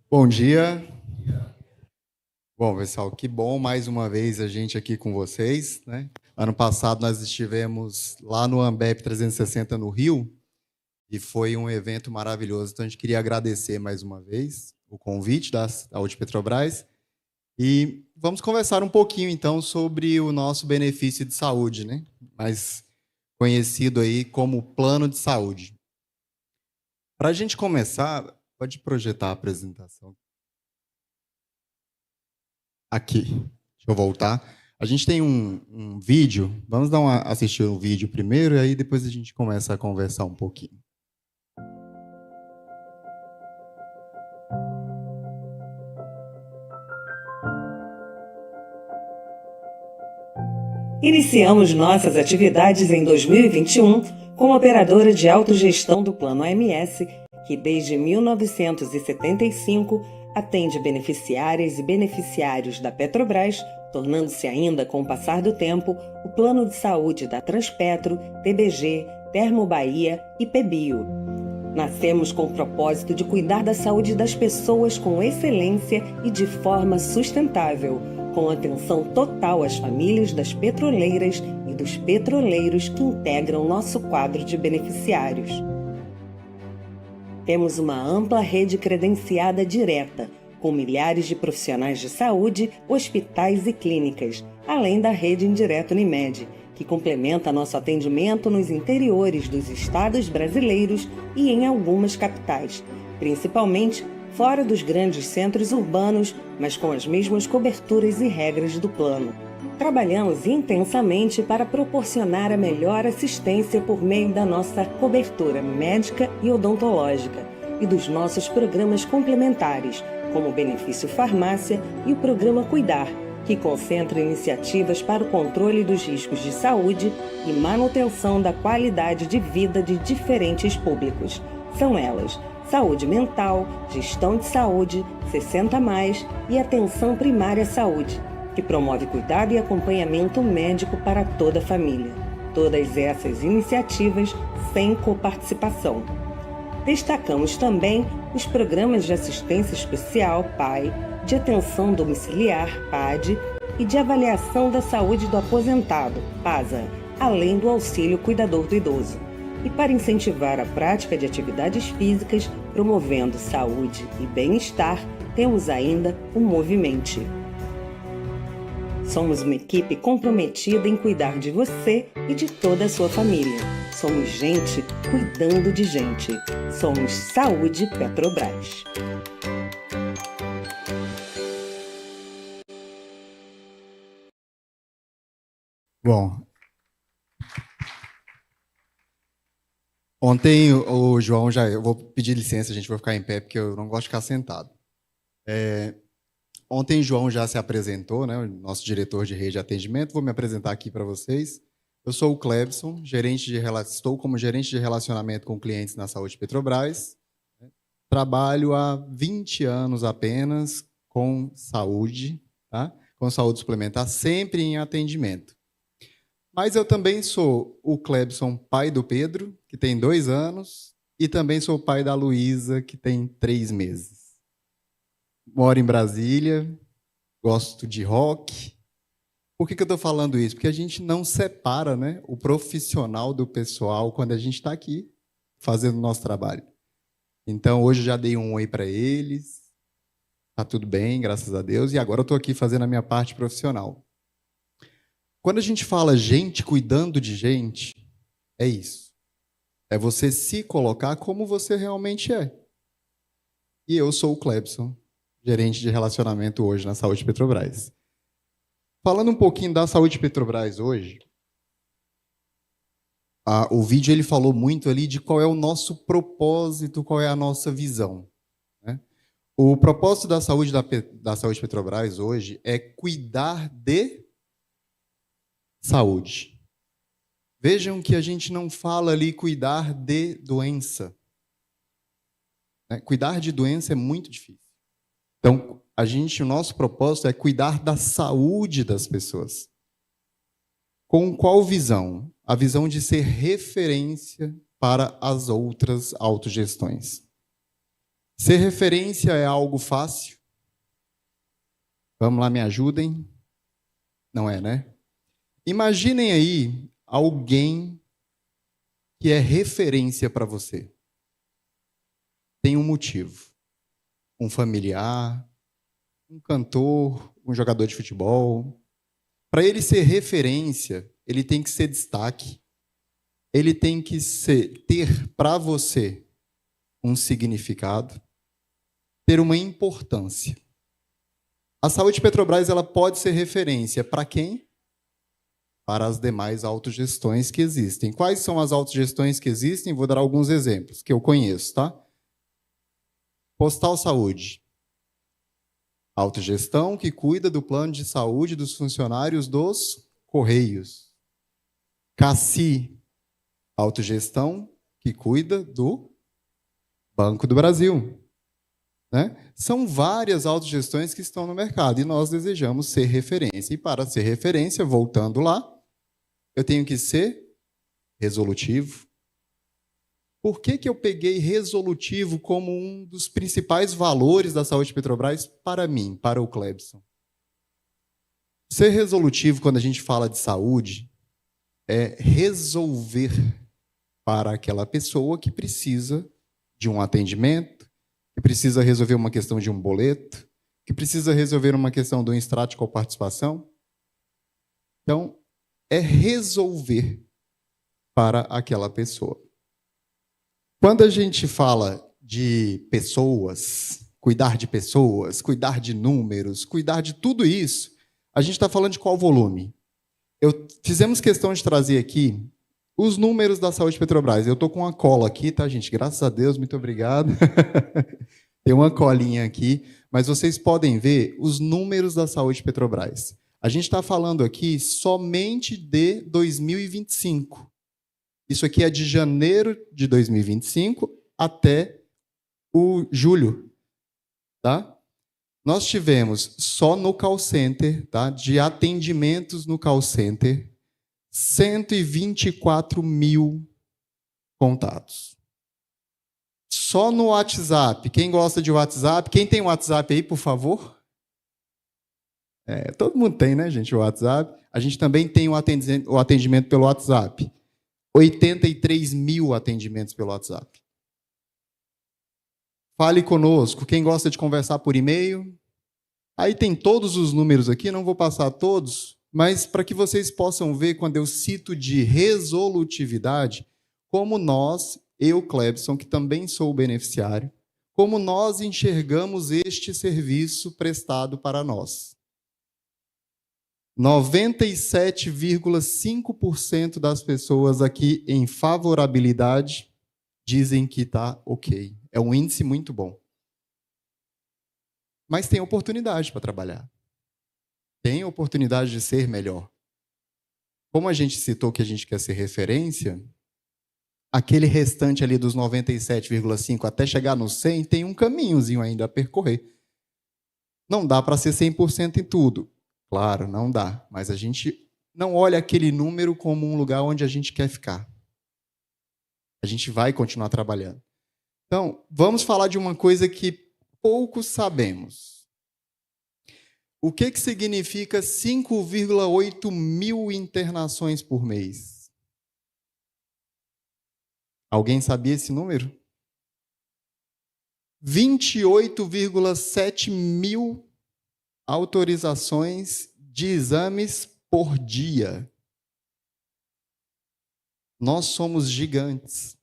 Bom dia. Bom, pessoal, que bom mais uma vez a gente aqui com vocês, né? Ano passado nós estivemos lá no Ambep 360 no Rio e foi um evento maravilhoso. Então a gente queria agradecer mais uma vez o convite da Saúde Petrobras e vamos conversar um pouquinho então sobre o nosso benefício de saúde, né? Mais conhecido aí como plano de saúde. Para a gente começar, pode projetar a apresentação. Aqui. Deixa eu voltar. A gente tem um vídeo. Vamos assistir o vídeo primeiro e aí depois a gente começa a conversar um pouquinho. Iniciamos nossas atividades em 2021 como operadora de autogestão do Plano AMS, que desde 1975 atende beneficiárias e beneficiários da Petrobras, tornando-se ainda, com o passar do tempo, o plano de saúde da Transpetro, TBG, Termobahia e PBio. Nascemos com o propósito de cuidar da saúde das pessoas com excelência e de forma sustentável, com atenção total às famílias das petroleiras e dos petroleiros que integram nosso quadro de beneficiários. Temos uma ampla rede credenciada direta, com milhares de profissionais de saúde, hospitais e clínicas, além da rede indireta Unimed, que complementa nosso atendimento nos interiores dos estados brasileiros e em algumas capitais, principalmente fora dos grandes centros urbanos, mas com as mesmas coberturas e regras do plano. Trabalhamos intensamente para proporcionar a melhor assistência por meio da nossa cobertura médica e odontológica e dos nossos programas complementares, como o Benefício Farmácia e o Programa Cuidar, que concentra iniciativas para o controle dos riscos de saúde e manutenção da qualidade de vida de diferentes públicos. São elas: saúde mental, gestão de saúde, 60+, e atenção primária à saúde, que promove cuidado e acompanhamento médico para toda a família. Todas essas iniciativas sem coparticipação. Destacamos também os programas de assistência especial, PAI, de atenção domiciliar, PAD, e de avaliação da saúde do aposentado, PASA, além do auxílio cuidador do idoso. E para incentivar a prática de atividades físicas, promovendo saúde e bem-estar, temos ainda o Movimente. Somos uma equipe comprometida em cuidar de você e de toda a sua família. Somos gente cuidando de gente. Somos Saúde Petrobras. Bom, ontem o João eu vou pedir licença, a gente vai ficar em pé porque eu não gosto de ficar sentado. Ontem o João já se apresentou, né, o nosso diretor de rede de atendimento. Vou me apresentar aqui para vocês. Eu sou o Clebson, estou como gerente de relacionamento com clientes na Saúde Petrobras. Trabalho há 20 anos apenas com saúde, tá? Com saúde suplementar, sempre em atendimento. Mas eu também sou o Clebson, pai do Pedro, que tem 2 anos, e também sou pai da Luísa, que tem 3 meses. Moro em Brasília, gosto de rock. Por que eu estou falando isso? Porque a gente não separa, né, o profissional do pessoal quando a gente está aqui fazendo o nosso trabalho. Então, hoje eu já dei um oi para eles. Tá tudo bem, graças a Deus. E agora eu estou aqui fazendo a minha parte profissional. Quando a gente fala gente cuidando de gente, é isso. É você se colocar como você realmente é. E eu sou o Clebson, gerente de relacionamento hoje na Saúde Petrobras. Falando um pouquinho da Saúde Petrobras hoje, o vídeo ele falou muito ali de qual é o nosso propósito, qual é a nossa visão, né? O propósito da Saúde Petrobras hoje é cuidar de saúde. Vejam que a gente não fala ali cuidar de doença, né? Cuidar de doença é muito difícil. Então, o nosso propósito é cuidar da saúde das pessoas. Com qual visão? A visão de ser referência para as outras autogestões. Ser referência é algo fácil? Vamos lá, me ajudem? Não é, né? Imaginem aí alguém que é referência para você. Tem um motivo. Um familiar, um cantor, um jogador de futebol. Para ele ser referência, ele tem que ser destaque. Ele tem que ter para você um significado, ter uma importância. A Saúde Petrobras ela pode ser referência para quem? Para as demais autogestões que existem. Quais são as autogestões que existem? Vou dar alguns exemplos que eu conheço, tá? Postal Saúde. Autogestão que cuida do plano de saúde dos funcionários dos Correios. CACI. Autogestão que cuida do Banco do Brasil. Né? São várias autogestões que estão no mercado e nós desejamos ser referência. E para ser referência, voltando lá, eu tenho que ser resolutivo. Por que eu peguei resolutivo como um dos principais valores da Saúde Petrobras para mim, para o Clebson? Ser resolutivo, quando a gente fala de saúde, é resolver para aquela pessoa que precisa de um atendimento, que precisa resolver uma questão de um boleto, que precisa resolver uma questão de um extrato de coparticipação. Então, é resolver para aquela pessoa. Quando a gente fala de pessoas, cuidar de números, cuidar de tudo isso, a gente está falando de qual volume? Fizemos questão de trazer aqui os números da Saúde Petrobras. Eu estou com uma cola aqui, tá, gente? Graças a Deus, muito obrigado. Tem uma colinha aqui, mas vocês podem ver os números da Saúde Petrobras. A gente está falando aqui somente de 2025. Isso aqui é de janeiro de 2025 até o julho. Tá? Nós tivemos só no call center, tá? De atendimentos no call center, 124 mil contatos. Só no WhatsApp. Quem gosta de WhatsApp? Quem tem WhatsApp aí, por favor? Todo mundo tem, né, gente, o WhatsApp. A gente também tem o atendimento pelo WhatsApp. 83 mil atendimentos pelo WhatsApp. Fale conosco. Quem gosta de conversar por e-mail? Aí tem todos os números aqui, não vou passar todos, mas para que vocês possam ver, quando eu cito de resolutividade, como nós, eu, Clebson, que também sou o beneficiário, como nós enxergamos este serviço prestado para nós. 97,5% das pessoas aqui em favorabilidade dizem que está ok. É um índice muito bom. Mas tem oportunidade para trabalhar. Tem oportunidade de ser melhor. Como a gente citou que a gente quer ser referência, aquele restante ali dos 97,5% até chegar no 100%, tem um caminhozinho ainda a percorrer. Não dá para ser 100% em tudo. Claro, não dá. Mas a gente não olha aquele número como um lugar onde a gente quer ficar. A gente vai continuar trabalhando. Então, vamos falar de uma coisa que poucos sabemos. O que significa 5,8 mil internações por mês? Alguém sabia esse número? 28,7 mil autorizações de exames por dia. Nós somos gigantes.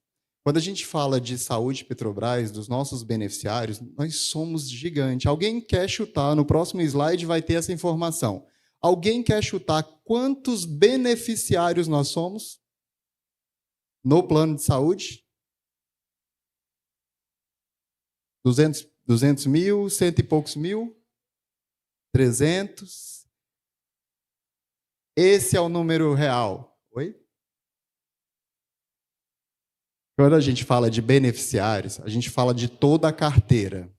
Quando a gente fala de Saúde Petrobras, dos nossos beneficiários, nós somos gigantes. Alguém quer chutar? No próximo slide vai ter essa informação. Alguém quer chutar quantos beneficiários nós somos no plano de saúde? 200 mil, cento e poucos mil? 300? Esse é o número real. Oi? Quando a gente fala de beneficiários, a gente fala de toda a carteira,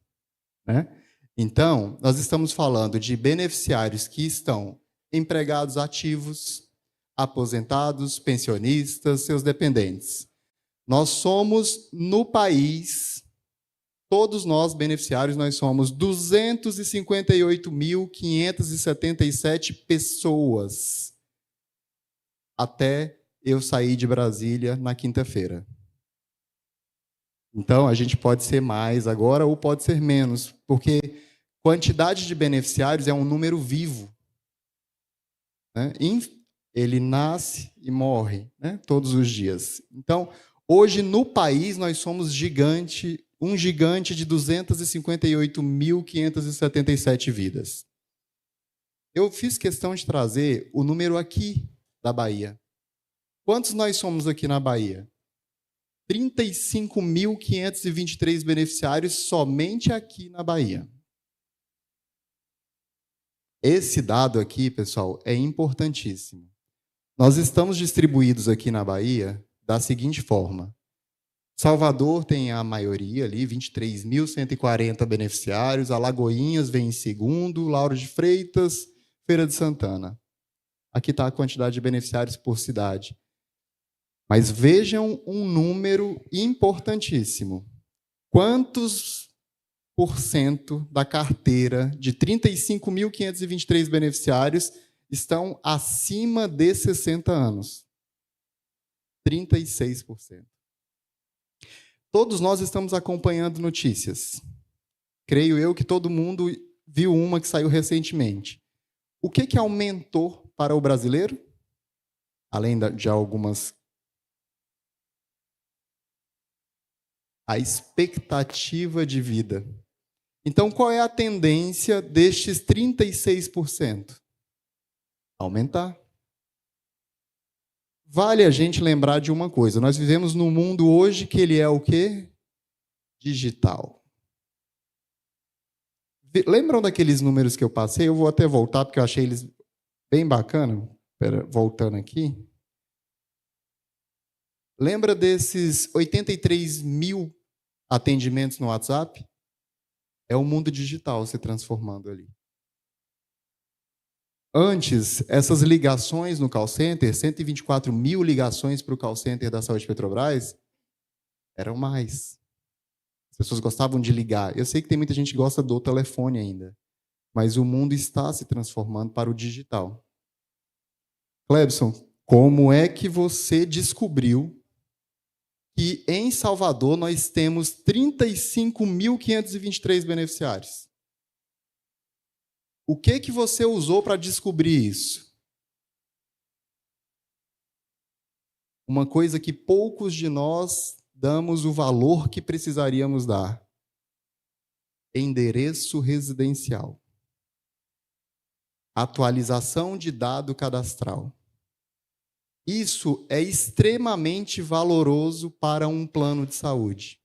né? Então, nós estamos falando de beneficiários que estão empregados ativos, aposentados, pensionistas, seus dependentes. Nós somos, no país, todos nós, beneficiários, nós somos 258.577 pessoas até eu sair de Brasília na quinta-feira. Então, a gente pode ser mais agora ou pode ser menos, porque quantidade de beneficiários é um número vivo, né? Ele nasce e morre, né? Todos os dias. Então, hoje no país nós somos um gigante de 258.577 vidas. Eu fiz questão de trazer o número aqui da Bahia. Quantos nós somos aqui na Bahia? 35.523 beneficiários somente aqui na Bahia. Esse dado aqui, pessoal, é importantíssimo. Nós estamos distribuídos aqui na Bahia da seguinte forma. Salvador tem a maioria ali, 23.140 beneficiários. Alagoinhas vem em segundo, Lauro de Freitas, Feira de Santana. Aqui está a quantidade de beneficiários por cidade. Mas vejam um número importantíssimo. Quantos por cento da carteira de 35.523 beneficiários estão acima de 60 anos? 36%. Todos nós estamos acompanhando notícias. Creio eu que todo mundo viu uma que saiu recentemente. O que aumentou para o brasileiro? Além de algumas... A expectativa de vida. Então, qual é a tendência destes 36%? Aumentar. Vale a gente lembrar de uma coisa. Nós vivemos num mundo hoje que ele é o quê? Digital. Lembram daqueles números que eu passei? Eu vou até voltar, porque eu achei eles bem bacana. Espera, voltando aqui. Lembra desses 83 mil atendimentos no WhatsApp? É o mundo digital se transformando ali. Antes, essas ligações no call center, 124 mil ligações para o call center da Saúde Petrobras, eram mais. As pessoas gostavam de ligar. Eu sei que tem muita gente que gosta do telefone ainda, mas o mundo está se transformando para o digital. Clebson, como é que você descobriu que em Salvador nós temos 35.523 beneficiários? O que você usou para descobrir isso? Uma coisa que poucos de nós damos o valor que precisaríamos dar. Endereço residencial. Atualização de dado cadastral. Isso é extremamente valoroso para um plano de saúde.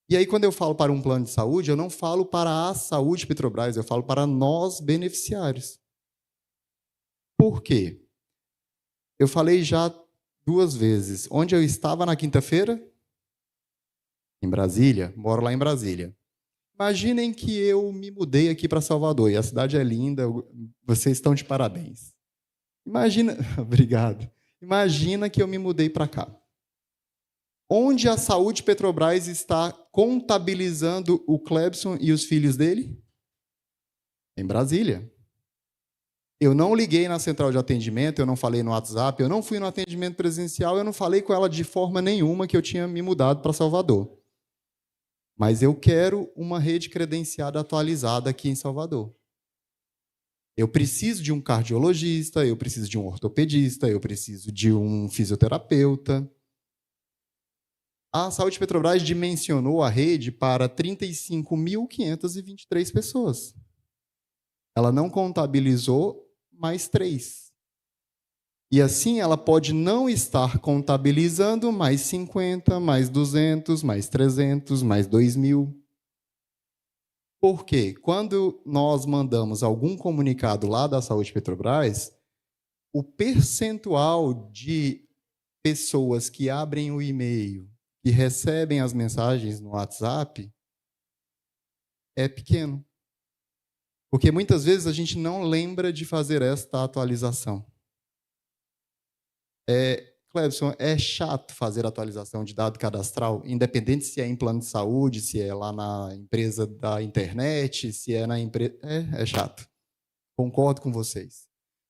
E aí, quando eu falo para um plano de saúde, eu não falo para a Saúde Petrobras, eu falo para nós, beneficiários. Por quê? Eu falei já 2 vezes. Onde eu estava na quinta-feira? Em Brasília. Moro lá em Brasília. Imaginem que eu me mudei aqui para Salvador, e a cidade é linda, vocês estão de parabéns. Imagina, obrigado. Imagina que eu me mudei para cá. Onde a Saúde Petrobras está contabilizando o Clebson e os filhos dele? Em Brasília. Eu não liguei na central de atendimento, eu não falei no WhatsApp, eu não fui no atendimento presencial, eu não falei com ela de forma nenhuma que eu tinha me mudado para Salvador. Mas eu quero uma rede credenciada atualizada aqui em Salvador. Eu preciso de um cardiologista, eu preciso de um ortopedista, eu preciso de um fisioterapeuta. A Saúde Petrobras dimensionou a rede para 35.523 pessoas. Ela não contabilizou mais 3. E assim ela pode não estar contabilizando mais 50, mais 200, mais 300, mais 2.000. Por quê? Quando nós mandamos algum comunicado lá da Saúde Petrobras, o percentual de pessoas que abrem o e-mail e recebem as mensagens no WhatsApp é pequeno. Porque muitas vezes a gente não lembra de fazer esta atualização. Clebson, é chato fazer atualização de dado cadastral, independente se é em plano de saúde, se é lá na empresa da internet, se é na empresa... É chato. Concordo com vocês.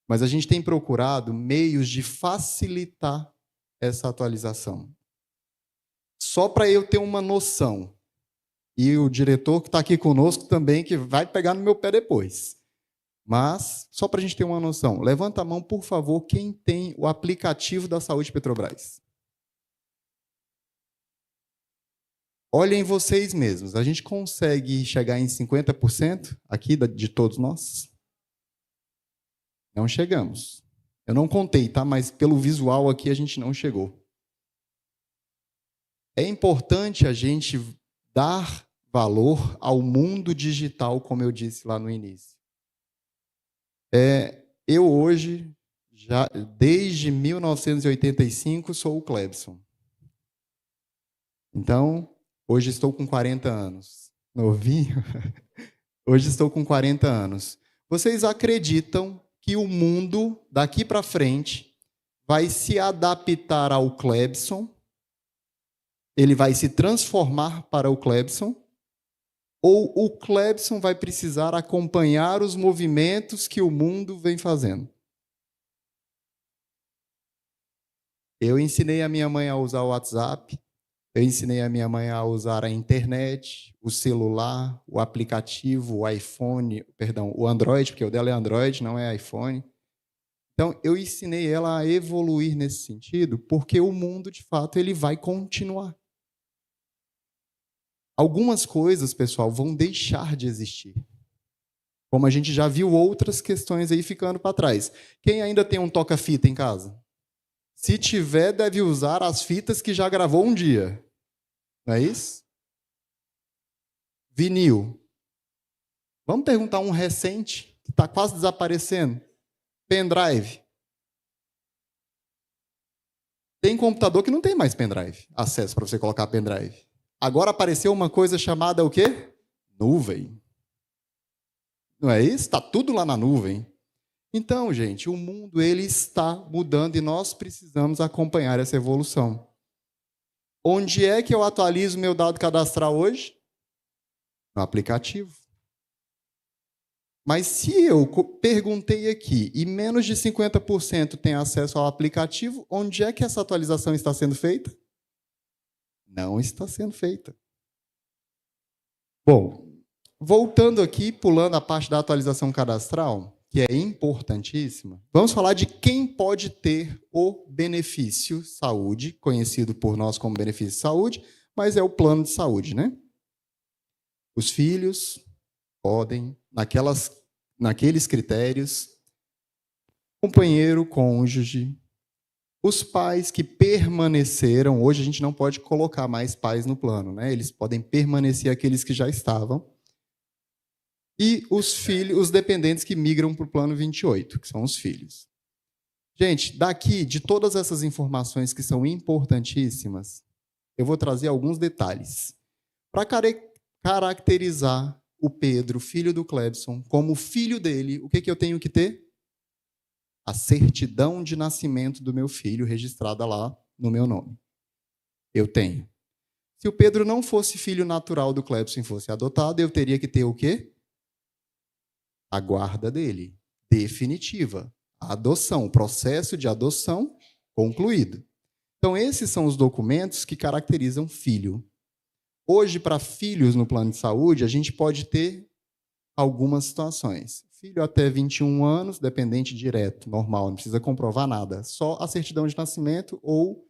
Mas a gente tem procurado meios de facilitar essa atualização. Só para eu ter uma noção. E o diretor que está aqui conosco também, que vai pegar no meu pé depois. Mas, só para a gente ter uma noção, levanta a mão, por favor, quem tem o aplicativo da Saúde Petrobras. Olhem vocês mesmos, a gente consegue chegar em 50% aqui de todos nós? Não chegamos. Eu não contei, tá? Mas pelo visual aqui a gente não chegou. É importante a gente dar valor ao mundo digital, como eu disse lá no início. Eu hoje, já desde 1985, sou o Clebson. Então, hoje estou com 40 anos. Novinho? Hoje estou com 40 anos. Vocês acreditam que o mundo, daqui para frente, vai se adaptar ao Clebson? Ele vai se transformar para o Clebson? Ou o Clebson vai precisar acompanhar os movimentos que o mundo vem fazendo? Eu ensinei a minha mãe a usar o WhatsApp, eu ensinei a minha mãe a usar a internet, o celular, o aplicativo, o iPhone, perdão, o Android, porque o dela é Android, não é iPhone. Então, eu ensinei ela a evoluir nesse sentido, porque o mundo, de fato, ele vai continuar. Algumas coisas, pessoal, vão deixar de existir. Como a gente já viu outras questões aí ficando para trás. Quem ainda tem um toca-fita em casa? Se tiver, deve usar as fitas que já gravou um dia. Não é isso? Vinil. Vamos perguntar um recente, que está quase desaparecendo. Pendrive. Tem computador que não tem mais pendrive. Acesso para você colocar pendrive. Agora apareceu uma coisa chamada o quê? Nuvem. Não é isso? Está tudo lá na nuvem. Então, gente, o mundo ele está mudando e nós precisamos acompanhar essa evolução. Onde é que eu atualizo meu dado cadastral hoje? No aplicativo. Mas se eu perguntei aqui e menos de 50% tem acesso ao aplicativo, onde é que essa atualização está sendo feita? Não está sendo feita. Bom, voltando aqui, pulando a parte da atualização cadastral, que é importantíssima, vamos falar de quem pode ter o benefício saúde, conhecido por nós como benefício saúde, mas é o plano de saúde, né? Os filhos podem, naqueles critérios, companheiro, cônjuge, os pais que permaneceram, hoje a gente não pode colocar mais pais no plano, né? Eles podem permanecer aqueles que já estavam. E os filhos, os dependentes que migram para o plano 28, que são os filhos. Gente, daqui, de todas essas informações que são importantíssimas, eu vou trazer alguns detalhes. Para caracterizar o Pedro, filho do Clebson, como filho dele, o que eu tenho que ter? A certidão de nascimento do meu filho registrada lá no meu nome. Eu tenho. Se o Pedro não fosse filho natural do Clebson e fosse adotado, eu teria que ter o quê? A guarda dele, definitiva. A adoção, o processo de adoção concluído. Então, esses são os documentos que caracterizam filho. Hoje, para filhos no plano de saúde, a gente pode ter algumas situações. Filho até 21 anos, dependente direto, normal, não precisa comprovar nada. Só a certidão de nascimento ou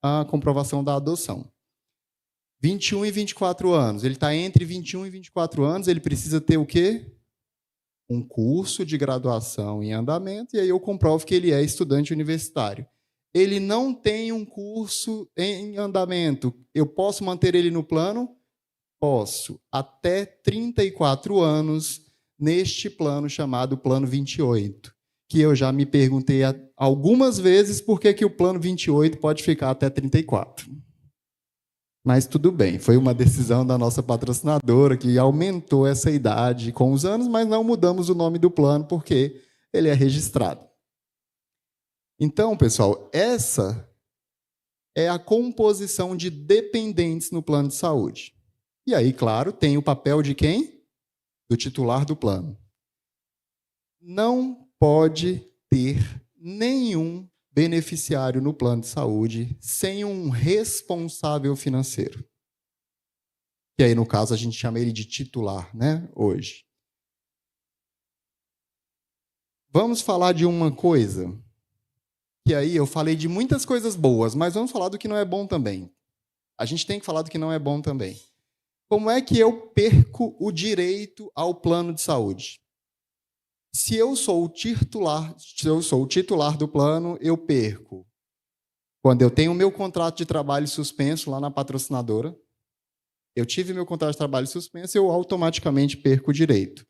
a comprovação da adoção. 21 e 24 anos. Ele está entre 21 e 24 anos, ele precisa ter o quê? Um curso de graduação em andamento, e aí eu comprovo que ele é estudante universitário. Ele não tem um curso em andamento. Eu posso manter ele no plano? Posso. Até 34 anos, neste plano chamado Plano 28, que eu já me perguntei algumas vezes por que o Plano 28 pode ficar até 34. Mas tudo bem, foi uma decisão da nossa patrocinadora que aumentou essa idade com os anos, mas não mudamos o nome do plano porque ele é registrado. Então, pessoal, essa é a composição de dependentes no plano de saúde. E aí, claro, tem o papel de quem? Do titular do plano. Não pode ter nenhum beneficiário no plano de saúde sem um responsável financeiro. Que aí, no caso, a gente chama ele de titular, né, hoje. Vamos falar de uma coisa, que aí eu falei de muitas coisas boas, mas vamos falar do que não é bom também. A gente tem que falar do que não é bom também. Como é que eu perco o direito ao plano de saúde? Se eu sou o titular do plano, eu perco. Quando eu tenho o meu contrato de trabalho suspenso lá na patrocinadora, eu tive meu contrato de trabalho suspenso, eu automaticamente perco o direito.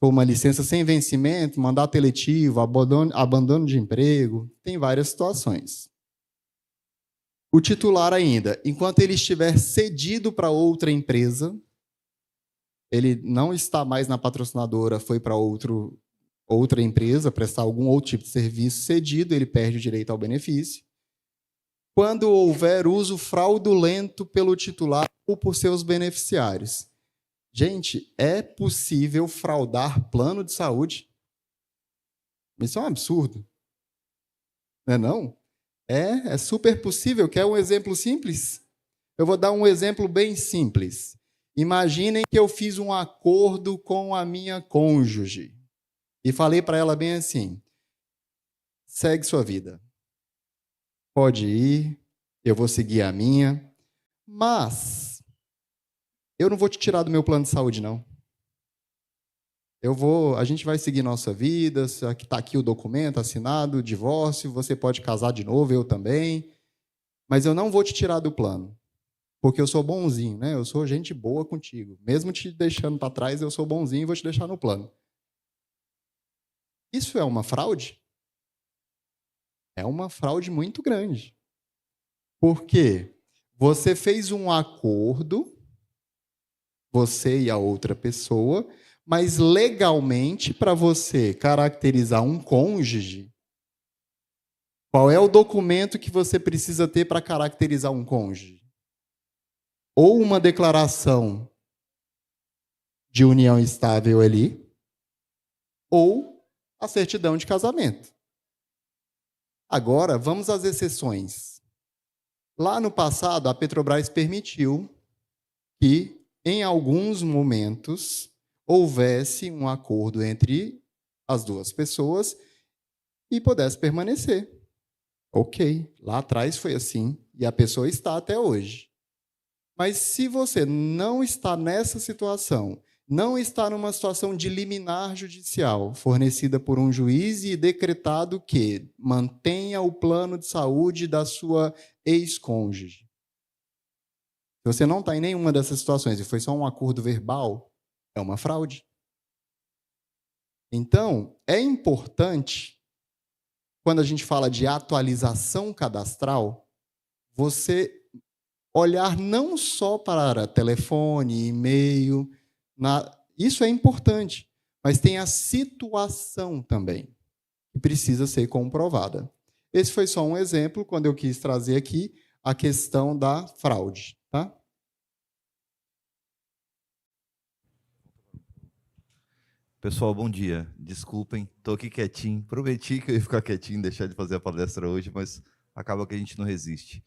For uma licença sem vencimento, mandato eletivo, abandono de emprego, tem várias situações. O titular ainda, enquanto ele estiver cedido para outra empresa, ele não está mais na patrocinadora, foi para outra empresa, prestar algum outro tipo de serviço cedido, ele perde o direito ao benefício. Quando houver uso fraudulento pelo titular ou por seus beneficiários. Gente, é possível fraudar plano de saúde? Isso é um absurdo. Não é não? É super possível. Quer um exemplo simples? Eu vou dar um exemplo bem simples. Imaginem que eu fiz um acordo com a minha cônjuge e falei para ela bem assim: segue sua vida. Pode ir, eu vou seguir a minha, mas eu não vou te tirar do meu plano de saúde, não. A gente vai seguir nossa vida, está aqui o documento assinado, divórcio, você pode casar de novo, eu também, mas eu não vou te tirar do plano, porque eu sou bonzinho, né? Eu sou gente boa contigo. Mesmo te deixando para trás, eu sou bonzinho e vou te deixar no plano. Isso é uma fraude? É uma fraude muito grande. Por quê? Você fez um acordo, você e a outra pessoa, mas legalmente, para você caracterizar um cônjuge, qual é o documento que você precisa ter para caracterizar um cônjuge? Ou uma declaração de união estável ali, ou a certidão de casamento. Agora, vamos às exceções. Lá no passado, a Petrobras permitiu que, em alguns momentos, houvesse um acordo entre as duas pessoas e pudesse permanecer. Ok, lá atrás foi assim e a pessoa está até hoje. Mas se você não está nessa situação, não está numa situação de liminar judicial fornecida por um juiz e decretado que mantenha o plano de saúde da sua ex-cônjuge. Se você não está em nenhuma dessas situações e foi só um acordo verbal, é uma fraude. Então, é importante, quando a gente fala de atualização cadastral, você olhar não só para telefone, e-mail, isso é importante, mas tem a situação também, que precisa ser comprovada. Esse foi só um exemplo, quando eu quis trazer aqui a questão da fraude. Tá? Pessoal, bom dia. Desculpem, estou aqui quietinho. Prometi que eu ia ficar quietinho, deixar de fazer a palestra hoje, mas acaba que a gente não resiste.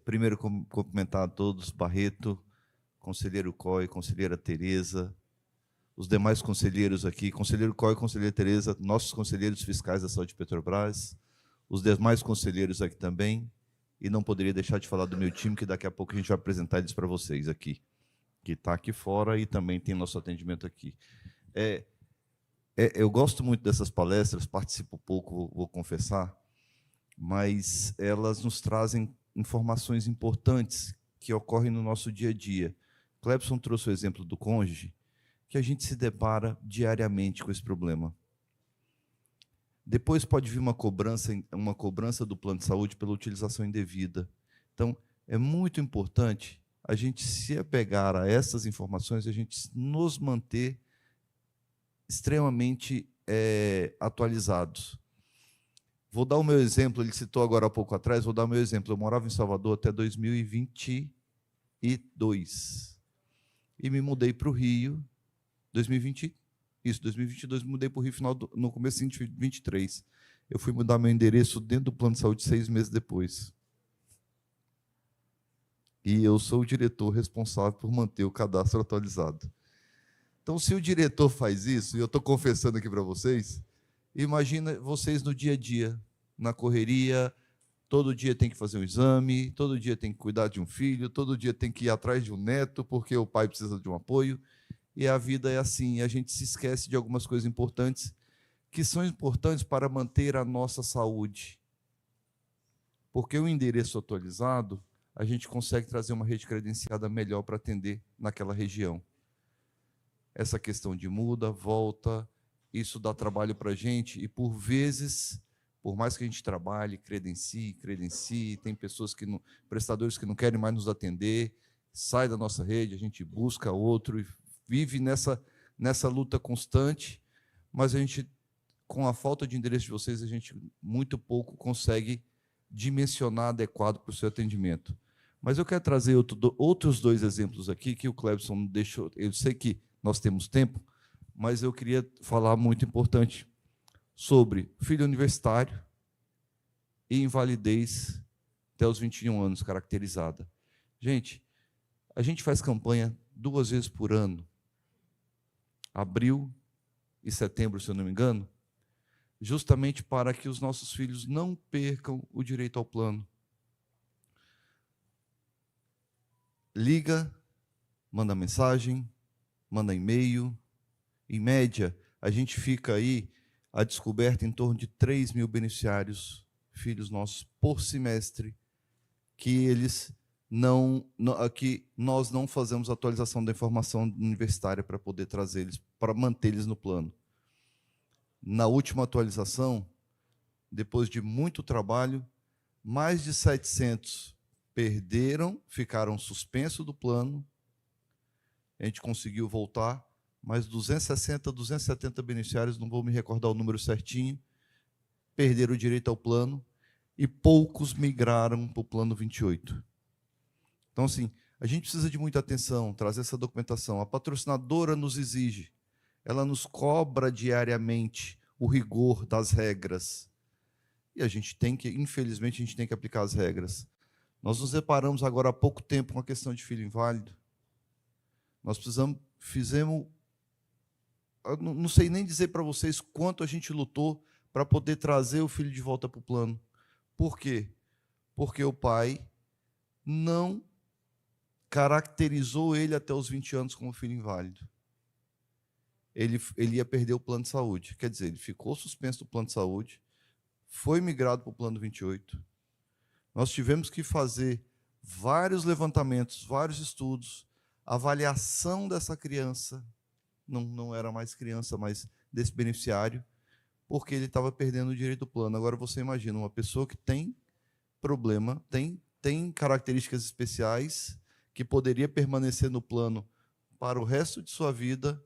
Primeiro, cumprimentar a todos, Barreto, conselheiro Coy, conselheira Tereza, os demais conselheiros aqui, conselheiro Coy, conselheira Tereza, nossos conselheiros fiscais da Saúde Petrobras, os demais conselheiros aqui também, e não poderia deixar de falar do meu time, que daqui a pouco a gente vai apresentar eles para vocês aqui, que está aqui fora e também tem nosso atendimento aqui. Eu gosto muito dessas palestras, participo pouco, vou confessar, mas elas nos trazem informações importantes que ocorrem no nosso dia a dia. Clebson trouxe o exemplo do cônjuge, que a gente se depara diariamente com esse problema. Depois pode vir uma cobrança do plano de saúde pela utilização indevida. Então, é muito importante a gente se apegar a essas informações, a gente nos manter extremamente atualizados. Vou dar o meu exemplo, ele citou agora há pouco atrás, vou dar o meu exemplo. Eu morava em Salvador até 2022. E me mudei para o Rio, 2022, me mudei para o Rio no começo de 2023. Eu fui mudar meu endereço dentro do plano de saúde 6 meses depois. E eu sou o diretor responsável por manter o cadastro atualizado. Então, se o diretor faz isso, e eu estou confessando aqui para vocês, imagina vocês no dia a dia, na correria, todo dia tem que fazer um exame, todo dia tem que cuidar de um filho, todo dia tem que ir atrás de um neto, porque o pai precisa de um apoio, e a vida é assim, e a gente se esquece de algumas coisas importantes, que são importantes para manter a nossa saúde. Porque o endereço atualizado, a gente consegue trazer uma rede credenciada melhor para atender naquela região. Essa questão de muda, volta, isso dá trabalho para a gente, e por vezes, por mais que a gente trabalhe, credencie, tem pessoas prestadores que não querem mais nos atender, sai da nossa rede, a gente busca outro, e vive nessa luta constante, mas a gente, com a falta de endereço de vocês, a gente muito pouco consegue dimensionar adequado para o seu atendimento. Mas eu quero trazer outros 2 exemplos aqui, que o Clebson deixou. Eu sei que nós temos tempo, mas eu queria falar muito importante sobre filho universitário e invalidez até os 21 anos, caracterizada. Gente, a gente faz campanha 2 vezes por ano, abril e setembro, se eu não me engano, justamente para que os nossos filhos não percam o direito ao plano. Liga, manda mensagem, manda e-mail. Em média, a gente fica aí a descoberta em torno de 3 mil beneficiários, filhos nossos, por semestre, que nós não fazemos atualização da informação universitária para poder trazer eles, para manter eles no plano. Na última atualização, depois de muito trabalho, mais de 700 perderam, ficaram suspensos do plano, a gente conseguiu voltar, mas 260, 270 beneficiários, não vou me recordar o número certinho, perderam o direito ao plano, e poucos migraram para o plano 28. Então, assim, a gente precisa de muita atenção, trazer essa documentação. A patrocinadora nos exige, ela nos cobra diariamente o rigor das regras. E a gente tem que, infelizmente, a gente tem que aplicar as regras. Nós nos deparamos agora há pouco tempo com a questão de filho inválido. Nós fizemos, não sei nem dizer para vocês quanto a gente lutou para poder trazer o filho de volta para o plano. Por quê? Porque o pai não caracterizou ele até os 20 anos como filho inválido. Ele ia perder o plano de saúde. Quer dizer, ele ficou suspenso do plano de saúde, foi migrado para o plano 28. Nós tivemos que fazer vários levantamentos, vários estudos, avaliação dessa criança, não era mais criança, mas desse beneficiário, porque ele estava perdendo o direito do plano. Agora você imagina, uma pessoa que tem problema, tem características especiais, que poderia permanecer no plano para o resto de sua vida,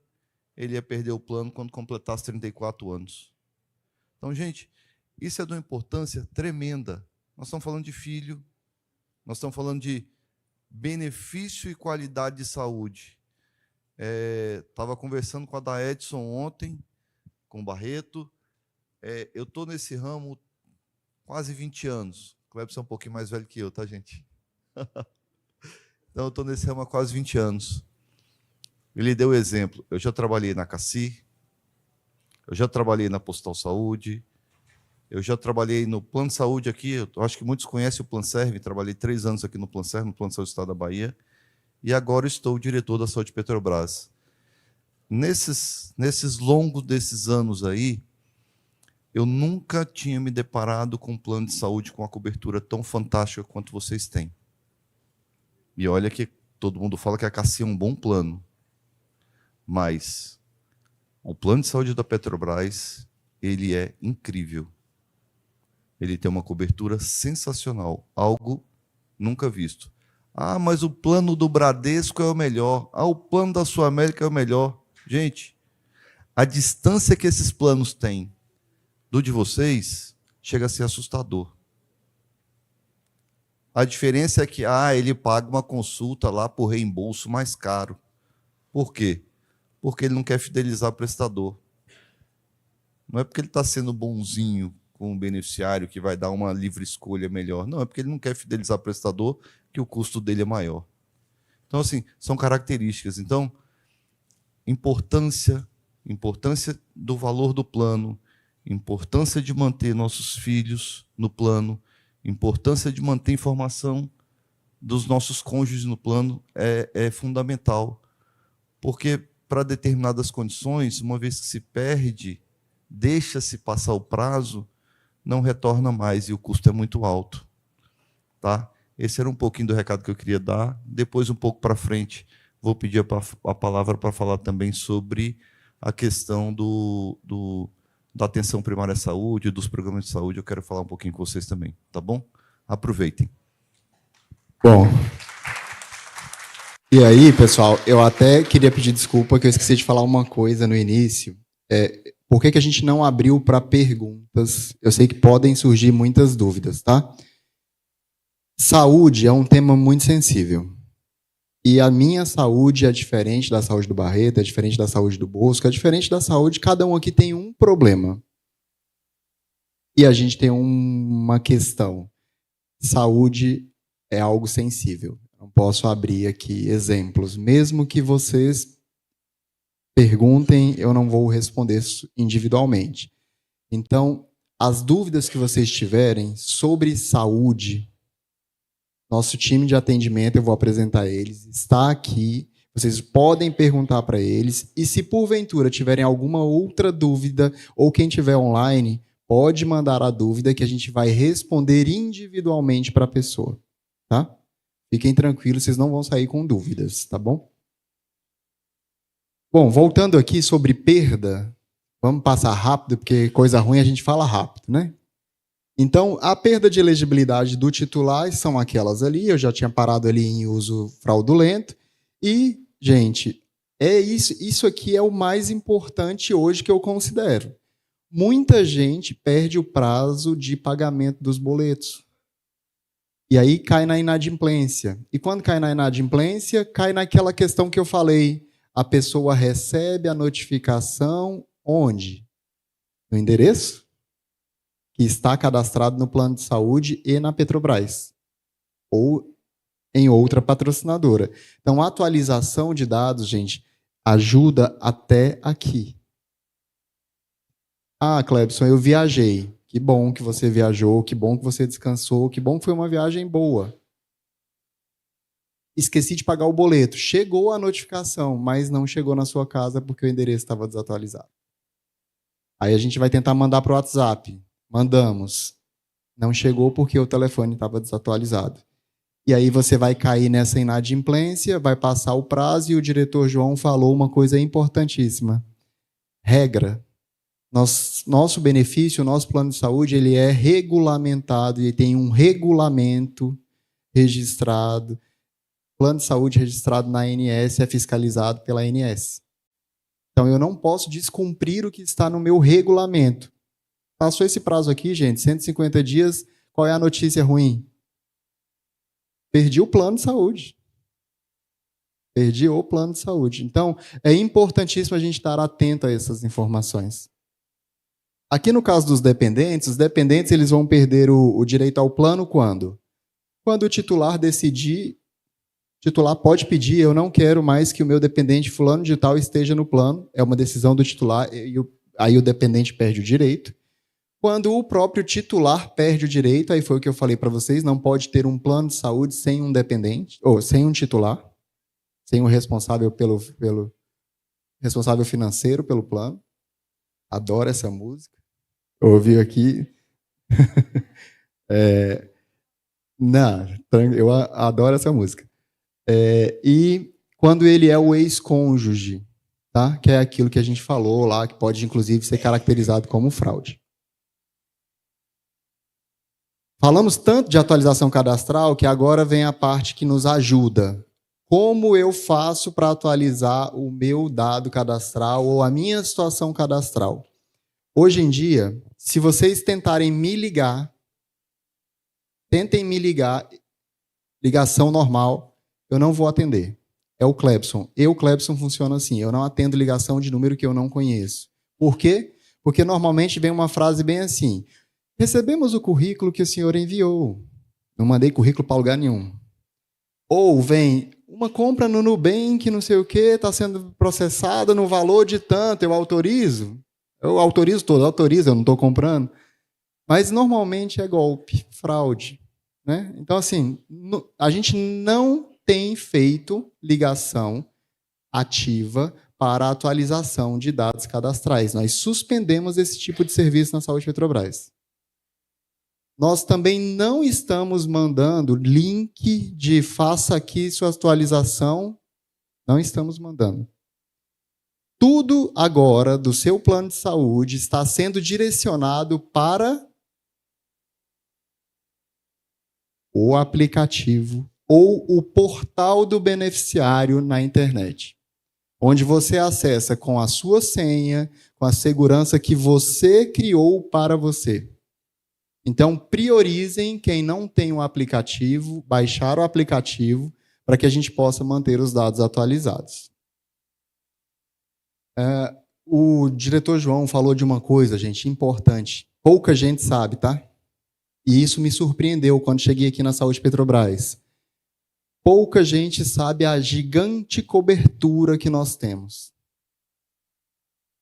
ele ia perder o plano quando completasse 34 anos. Então, gente, isso é de uma importância tremenda. Nós estamos falando de filho, nós estamos falando de benefício e qualidade de saúde. Estava conversando com a da Edson ontem, com o Barreto. Eu estou nesse ramo quase 20 anos. O Clebson é um pouquinho mais velho que eu, tá, gente? Então, eu estou nesse ramo há quase 20 anos. Ele deu o exemplo. Eu já trabalhei na CACI, eu já trabalhei na Postal Saúde, eu já trabalhei no Plano de Saúde aqui, eu acho que muitos conhecem o Planserve, trabalhei 3 anos aqui no Planserve, no Plano de Saúde do Estado da Bahia, e agora estou diretor da Saúde Petrobras. Nesses longos desses anos aí, eu nunca tinha me deparado com um plano de saúde com uma cobertura tão fantástica quanto vocês têm. E olha que todo mundo fala que a CACI é um bom plano, mas o plano de saúde da Petrobras, ele é incrível. Ele tem uma cobertura sensacional, algo nunca visto. Ah, mas o plano do Bradesco é o melhor. Ah, o plano da Sul América é o melhor. Gente, a distância que esses planos têm do de vocês chega a ser assustador. A diferença é que ele paga uma consulta lá por reembolso mais caro. Por quê? Porque ele não quer fidelizar o prestador. Não é porque ele está sendo bonzinho com o beneficiário que vai dar uma livre escolha melhor. Não, é porque ele não quer fidelizar o prestador, que o custo dele é maior. Então, assim, são características. Então, importância do valor do plano, importância de manter nossos filhos no plano, importância de manter informação dos nossos cônjuges no plano é fundamental. Porque, para determinadas condições, uma vez que se perde, deixa-se passar o prazo, não retorna mais e o custo é muito alto. Tá? Esse era um pouquinho do recado que eu queria dar. Depois, um pouco para frente, vou pedir a palavra para falar também sobre a questão da atenção primária à saúde, dos programas de saúde. Eu quero falar um pouquinho com vocês também, tá bom? Aproveitem. Bom, e aí, pessoal, eu até queria pedir desculpa que eu esqueci de falar uma coisa no início. Por que a gente não abriu para perguntas? Eu sei que podem surgir muitas dúvidas, tá? Saúde é um tema muito sensível. E a minha saúde é diferente da saúde do Barreto, é diferente da saúde do Bosco, é diferente da saúde, cada um aqui tem um problema. E a gente tem uma questão. Saúde é algo sensível. Não posso abrir aqui exemplos. Mesmo que vocês perguntem, eu não vou responder individualmente. Então, as dúvidas que vocês tiverem sobre saúde, nosso time de atendimento, eu vou apresentar eles, está aqui. Vocês podem perguntar para eles. E se porventura tiverem alguma outra dúvida, ou quem tiver online, pode mandar a dúvida que a gente vai responder individualmente para a pessoa. Tá? Fiquem tranquilos, vocês não vão sair com dúvidas, tá bom? Bom, voltando aqui sobre perda, vamos passar rápido, porque coisa ruim a gente fala rápido, né? Então, a perda de elegibilidade do titular são aquelas ali, eu já tinha parado ali em uso fraudulento, e, gente, isso aqui é o mais importante hoje que eu considero. Muita gente perde o prazo de pagamento dos boletos. E aí cai na inadimplência. E quando cai na inadimplência, cai naquela questão que eu falei. A pessoa recebe a notificação onde? No endereço que está cadastrado no plano de saúde e na Petrobras. Ou em outra patrocinadora. Então, a atualização de dados, gente, ajuda até aqui. Ah, Clebson, eu viajei. Que bom que você viajou, que bom que você descansou, que bom que foi uma viagem boa. Esqueci de pagar o boleto. Chegou a notificação, mas não chegou na sua casa porque o endereço estava desatualizado. Aí a gente vai tentar mandar para o WhatsApp. Mandamos. Não chegou porque o telefone estava desatualizado. E aí você vai cair nessa inadimplência, vai passar o prazo e o diretor João falou uma coisa importantíssima. Regra. Nosso benefício, o nosso plano de saúde, ele é regulamentado e tem um regulamento registrado. Plano de saúde registrado na ANS é fiscalizado pela ANS. Então, eu não posso descumprir o que está no meu regulamento. Passou esse prazo aqui, gente, 150 dias, qual é a notícia ruim? Perdi o plano de saúde. Perdi o plano de saúde. Então, é importantíssimo a gente estar atento a essas informações. Aqui no caso dos dependentes, os dependentes eles vão perder o direito ao plano quando? Quando o titular decidir, o titular pode pedir, eu não quero mais que o meu dependente fulano de tal esteja no plano, é uma decisão do titular, e aí o dependente perde o direito. Quando o próprio titular perde o direito, aí foi o que eu falei para vocês, não pode ter um plano de saúde sem um dependente, ou sem um titular, sem o responsável pelo responsável financeiro pelo plano. Adoro essa música. Ouviu aqui? Não, eu adoro essa música. E quando ele é o ex-cônjuge, tá? Que é aquilo que a gente falou lá, que pode inclusive ser caracterizado como fraude. Falamos tanto de atualização cadastral que agora vem a parte que nos ajuda. Como eu faço para atualizar o meu dado cadastral ou a minha situação cadastral? Hoje em dia, Se vocês tentarem me ligar, tentem me ligar, ligação normal, eu não vou atender. É o Clebson. Clebson, funciona assim. Eu não atendo ligação de número que eu não conheço. Por quê? Porque normalmente vem uma frase bem assim: recebemos o currículo que o senhor enviou. Não mandei currículo para lugar nenhum. Ou vem uma compra no Nubank, não sei o quê, está sendo processada no valor de tanto, eu autorizo? Eu autorizo todo, autorizo, eu não estou comprando. Mas normalmente é golpe, fraude. Né? Então, assim, a gente não tem feito ligação ativa para a atualização de dados cadastrais. Nós suspendemos esse tipo de serviço na Saúde Petrobras. Nós também não estamos mandando link de faça aqui sua atualização. Não estamos mandando. Tudo agora do seu plano de saúde está sendo direcionado para o aplicativo ou o portal do beneficiário na internet, onde você acessa com a sua senha, com a segurança que você criou para você. Então, priorizem quem não tem o aplicativo, baixar o aplicativo, para que a gente possa manter os dados atualizados. O diretor João falou de uma coisa, gente, importante. Pouca gente sabe, tá? E isso me surpreendeu quando cheguei aqui na Saúde Petrobras. Pouca gente sabe a gigante cobertura que nós temos.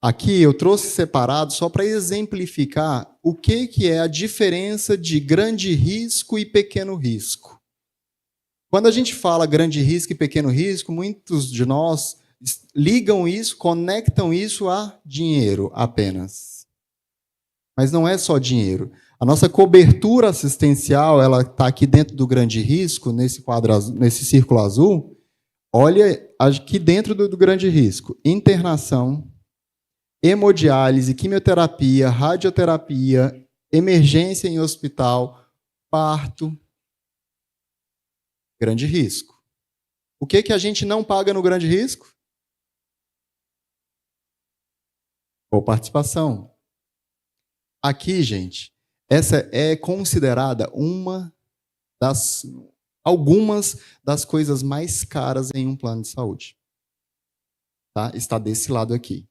Aqui eu trouxe separado só para exemplificar o que é a diferença de grande risco e pequeno risco. Quando a gente fala grande risco e pequeno risco, muitos de nós ligam isso, conectam isso a dinheiro apenas. Mas não é só dinheiro. A nossa cobertura assistencial, ela está aqui dentro do grande risco, nesse quadro, nesse círculo azul. Olha aqui dentro do grande risco: internação, hemodiálise, quimioterapia, radioterapia, emergência em hospital, parto. Grande risco. O que a gente não paga no grande risco? Coparticipação. Aqui, gente, essa é considerada algumas das coisas mais caras em um plano de saúde. Tá? Está desse lado aqui.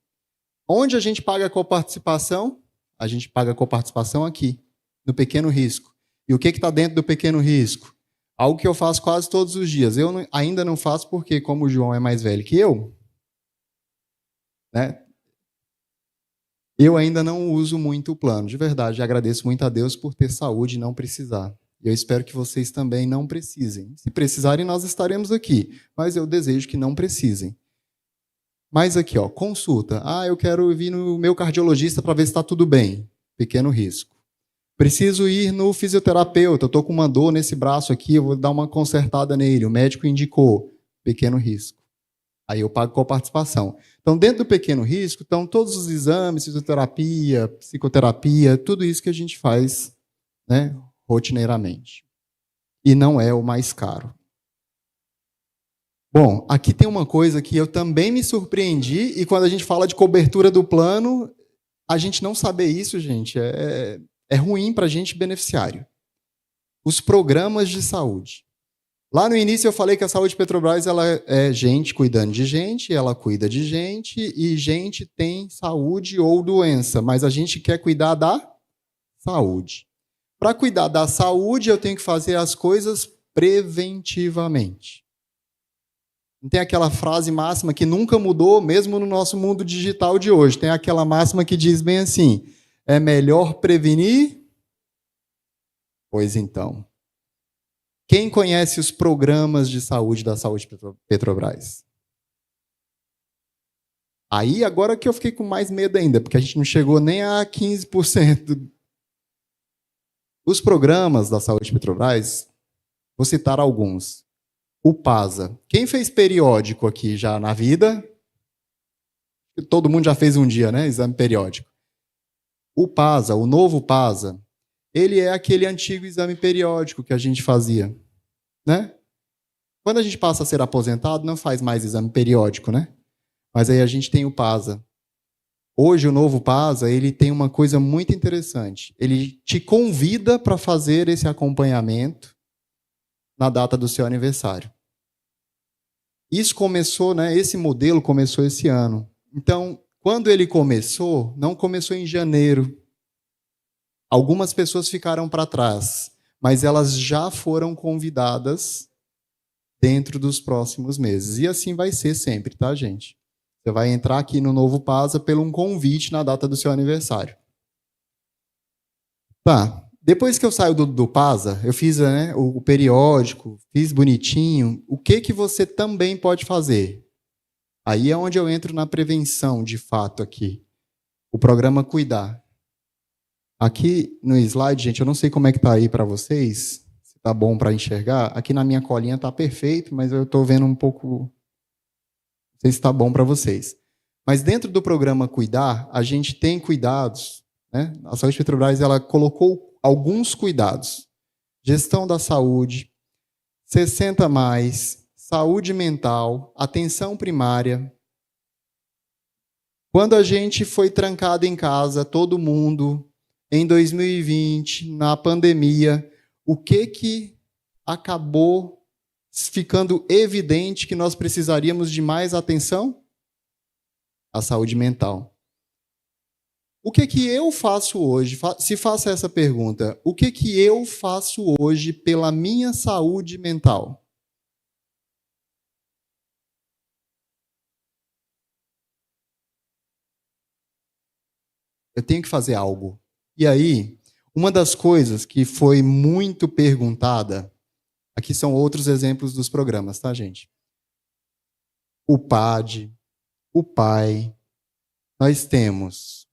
Onde a gente paga a coparticipação? A gente paga a coparticipação aqui, no pequeno risco. E o que está dentro do pequeno risco? Algo que eu faço quase todos os dias. Eu ainda não faço porque, como o João é mais velho que eu, né, eu ainda não uso muito o plano. De verdade, agradeço muito a Deus por ter saúde e não precisar. Eu espero que vocês também não precisem. Se precisarem, nós estaremos aqui. Mas eu desejo que não precisem. Mas aqui, ó, consulta. Eu quero vir no meu cardiologista para ver se está tudo bem. Pequeno risco. Preciso ir no fisioterapeuta. Eu estou com uma dor nesse braço aqui, eu vou dar uma consertada nele. O médico indicou. Pequeno risco. Aí eu pago coparticipação. Então, dentro do pequeno risco, estão todos os exames, fisioterapia, psicoterapia, tudo isso que a gente faz, né, rotineiramente. E não é o mais caro. Bom, aqui tem uma coisa que eu também me surpreendi, e quando a gente fala de cobertura do plano, a gente não saber isso, gente, é ruim para a gente beneficiário. Os programas de saúde. Lá no início eu falei que a Saúde Petrobras ela é gente cuidando de gente, ela cuida de gente, e gente tem saúde ou doença, mas a gente quer cuidar da saúde. Para cuidar da saúde, eu tenho que fazer as coisas preventivamente. Não tem aquela frase máxima que nunca mudou, mesmo no nosso mundo digital de hoje. Tem aquela máxima que diz bem assim: é melhor prevenir? Pois então. Quem conhece os programas de saúde da Saúde Petrobras? Aí, agora que eu fiquei com mais medo ainda, porque a gente não chegou nem a 15%. Os programas da Saúde Petrobras, vou citar alguns. O PASA. Quem fez periódico aqui já na vida? Todo mundo já fez um dia, né? Exame periódico. O PASA, o novo PASA, ele é aquele antigo exame periódico que a gente fazia, né? Quando a gente passa a ser aposentado, não faz mais exame periódico, né? Mas aí a gente tem o PASA. Hoje, o Novo PASA, ele tem uma coisa muito interessante. Ele te convida para fazer esse acompanhamento na data do seu aniversário. Isso começou, né? Esse modelo começou esse ano. Então, quando ele começou, não começou em janeiro. Algumas pessoas ficaram para trás, mas elas já foram convidadas dentro dos próximos meses. E assim vai ser sempre, tá, gente? Você vai entrar aqui no Novo PASA pelo um convite na data do seu aniversário. Tá. Depois que eu saio do PASA, eu fiz, né, o periódico, fiz bonitinho. O que você também pode fazer? Aí é onde eu entro na prevenção, de fato, aqui. O programa Cuidar. Aqui no slide, gente, eu não sei como é que está aí para vocês, se está bom para enxergar. Aqui na minha colinha está perfeito, mas eu estou vendo um pouco... Não sei se está bom para vocês. Mas dentro do programa Cuidar, a gente tem cuidados, né? A Saúde Petrobras, ela colocou alguns cuidados. Gestão da saúde, 60+, saúde mental, atenção primária. Quando a gente foi trancado em casa, todo mundo, em 2020, na pandemia, o que acabou ficando evidente que nós precisaríamos de mais atenção? A saúde mental. O que eu faço hoje? Se faça essa pergunta, o que eu faço hoje pela minha saúde mental? Eu tenho que fazer algo. E aí, uma das coisas que foi muito perguntada, aqui são outros exemplos dos programas, tá, gente? O PAD, o PAI, nós temos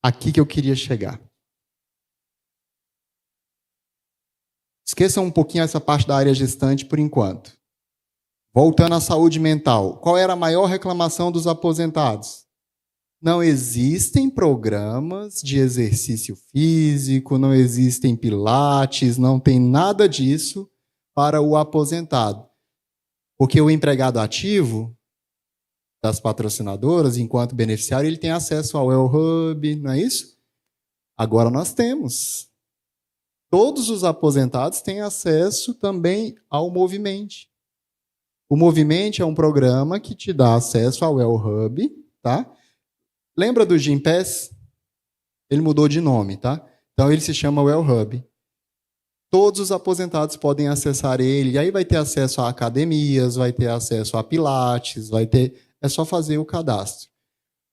aqui que eu queria chegar. Esqueçam um pouquinho essa parte da área gestante por enquanto. Voltando à saúde mental, qual era a maior reclamação dos aposentados? Não existem programas de exercício físico, não existem pilates, não tem nada disso para o aposentado. Porque o empregado ativo das patrocinadoras, enquanto beneficiário, ele tem acesso ao Hub, não é isso? Agora nós temos. Todos os aposentados têm acesso também ao Movimente. O Movimente é um programa que te dá acesso ao Hub, tá? Lembra do Gympass? Ele mudou de nome, tá? Então ele se chama Hub. Todos os aposentados podem acessar ele, e aí vai ter acesso a academias, vai ter acesso a pilates, vai ter... É só fazer o cadastro.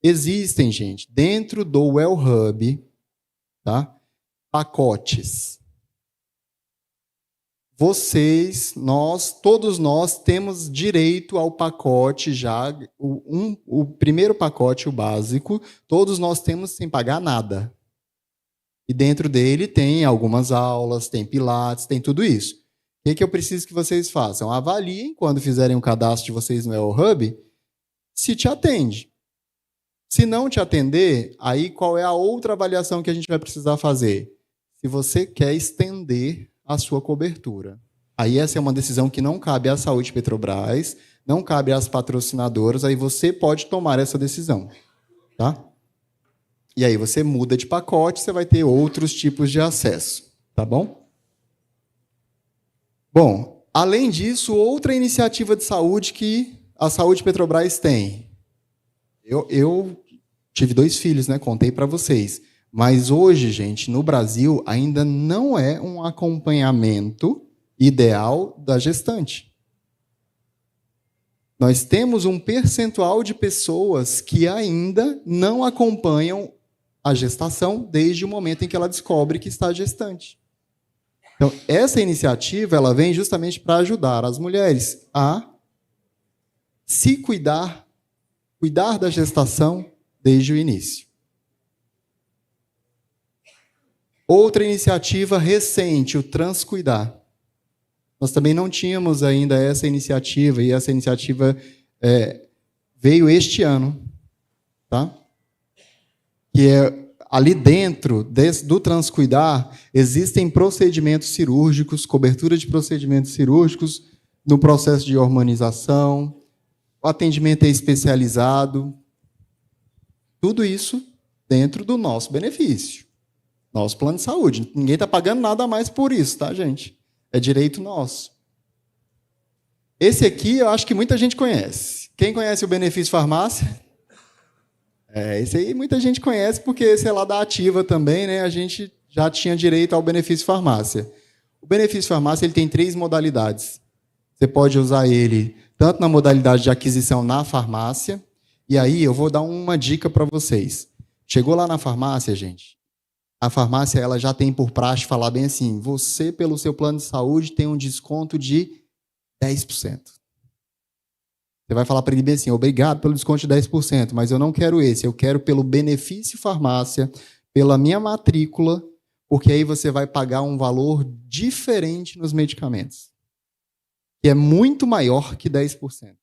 Existem, gente, dentro do Hub, tá? Pacotes. Vocês, todos nós temos direito ao pacote já, o primeiro pacote, o básico, todos nós temos sem pagar nada. E dentro dele tem algumas aulas, tem pilates, tem tudo isso. O que eu preciso que vocês façam? Avaliem, quando fizerem o cadastro de vocês no Hub, se te atende. Se não te atender, aí qual é a outra avaliação que a gente vai precisar fazer? Se você quer estender a sua cobertura. Aí essa é uma decisão que não cabe à Saúde Petrobras, não cabe às patrocinadoras, aí você pode tomar essa decisão. Tá? E aí você muda de pacote, você vai ter outros tipos de acesso. Tá bom? Bom, além disso, outra iniciativa de saúde que a Saúde Petrobras tem. Eu tive 2 filhos, né? Contei para vocês. Mas hoje, gente, no Brasil, ainda não é um acompanhamento ideal da gestante. Nós temos um percentual de pessoas que ainda não acompanham a gestação desde o momento em que ela descobre que está gestante. Então, essa iniciativa ela vem justamente para ajudar as mulheres a se cuidar da gestação desde o início. Outra iniciativa recente, o Transcuidar. Nós também não tínhamos ainda essa iniciativa, e essa iniciativa veio este ano. Tá? Que é, ali dentro do Transcuidar, existem procedimentos cirúrgicos, cobertura de procedimentos cirúrgicos no processo de hormonização, o atendimento é especializado, Tudo isso dentro do nosso benefício. Nosso plano de saúde. Ninguém está pagando nada a mais por isso, tá, gente? É direito nosso. Esse aqui eu acho que muita gente conhece. Quem conhece o benefício farmácia? Esse aí muita gente conhece, porque esse é lá da Ativa também, né? A gente já tinha direito ao benefício farmácia. O benefício farmácia ele tem 3 modalidades. Você pode usar ele tanto na modalidade de aquisição na farmácia, e aí eu vou dar uma dica para vocês. Chegou lá na farmácia, gente, a farmácia ela já tem por praxe falar bem assim, você, pelo seu plano de saúde, tem um desconto de 10%. Você vai falar para ele bem assim, obrigado pelo desconto de 10%, mas eu não quero esse, eu quero pelo benefício farmácia, pela minha matrícula, porque aí você vai pagar um valor diferente nos medicamentos, que é muito maior que 10%.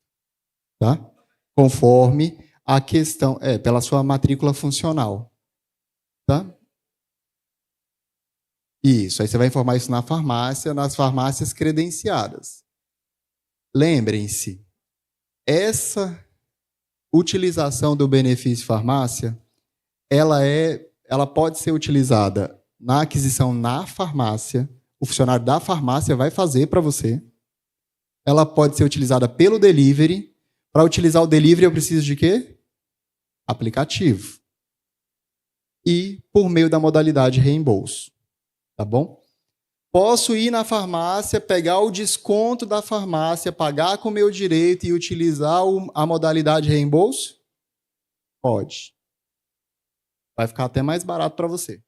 Tá? Conforme a questão, pela sua matrícula funcional. Tá? Isso, aí você vai informar isso na farmácia, nas farmácias credenciadas. Lembrem-se, essa utilização do benefício farmácia, ela pode ser utilizada na aquisição na farmácia, o funcionário da farmácia vai fazer para você. Ela pode ser utilizada pelo delivery. Para utilizar o delivery, eu preciso de quê? Aplicativo. E por meio da modalidade reembolso. Tá bom? Posso ir na farmácia, pegar o desconto da farmácia, pagar com o meu direito e utilizar a modalidade reembolso? Pode. Vai ficar até mais barato para você.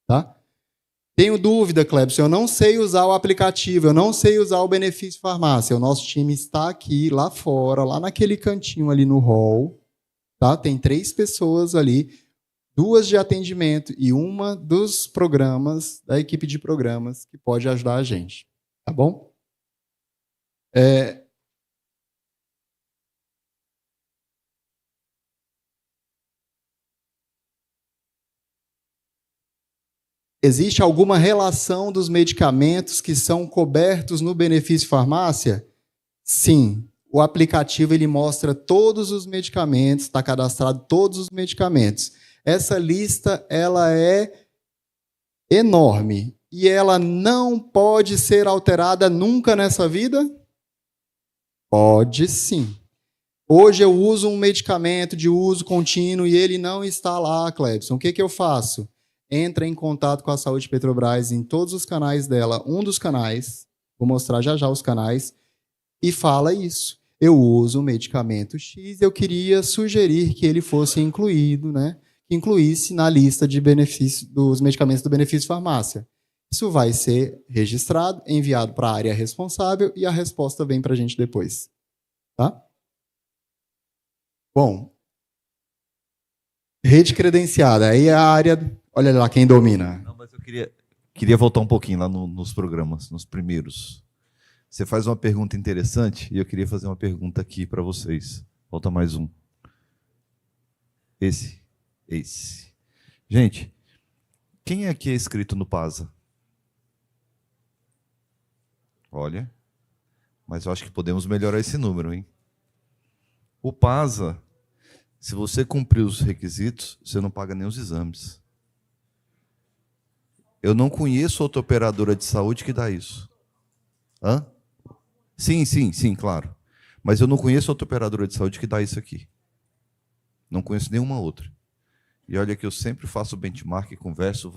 Tá? Tenho dúvida, Clebson, eu não sei usar o aplicativo, eu não sei usar o benefício farmácia. O nosso time está aqui, lá fora, lá naquele cantinho ali no hall. Tá? Tem 3 pessoas ali, 2 de atendimento e uma dos programas, da equipe de programas, que pode ajudar a gente. Tá bom? Existe alguma relação dos medicamentos que são cobertos no benefício farmácia? Sim. O aplicativo ele mostra todos os medicamentos, está cadastrado todos os medicamentos. Essa lista ela é enorme e ela não pode ser alterada nunca nessa vida? Pode sim. Hoje eu uso um medicamento de uso contínuo e ele não está lá, Clebson. O que eu faço? Entra em contato com a Saúde Petrobras em todos os canais dela, um dos canais, vou mostrar já já os canais, e fala isso. Eu uso o medicamento X, eu queria sugerir que ele fosse incluído, né? Que incluísse na lista de benefícios dos medicamentos do benefício farmácia. Isso vai ser registrado, enviado para a área responsável e a resposta vem para a gente depois. Tá? Bom, rede credenciada, aí é a área... Olha lá quem domina. Não, mas eu queria voltar um pouquinho lá nos programas, nos primeiros. Você faz uma pergunta interessante e eu queria fazer uma pergunta aqui para vocês. Volta mais um. Esse. Gente, quem aqui é inscrito no PASA? Olha, mas eu acho que podemos melhorar esse número, hein? O PASA, se você cumprir os requisitos, você não paga nem os exames. Eu não conheço outra operadora de saúde que dá isso. Hã? Sim, claro. Mas eu não conheço outra operadora de saúde que dá isso aqui. Não conheço nenhuma outra. E olha que eu sempre faço benchmark, converso,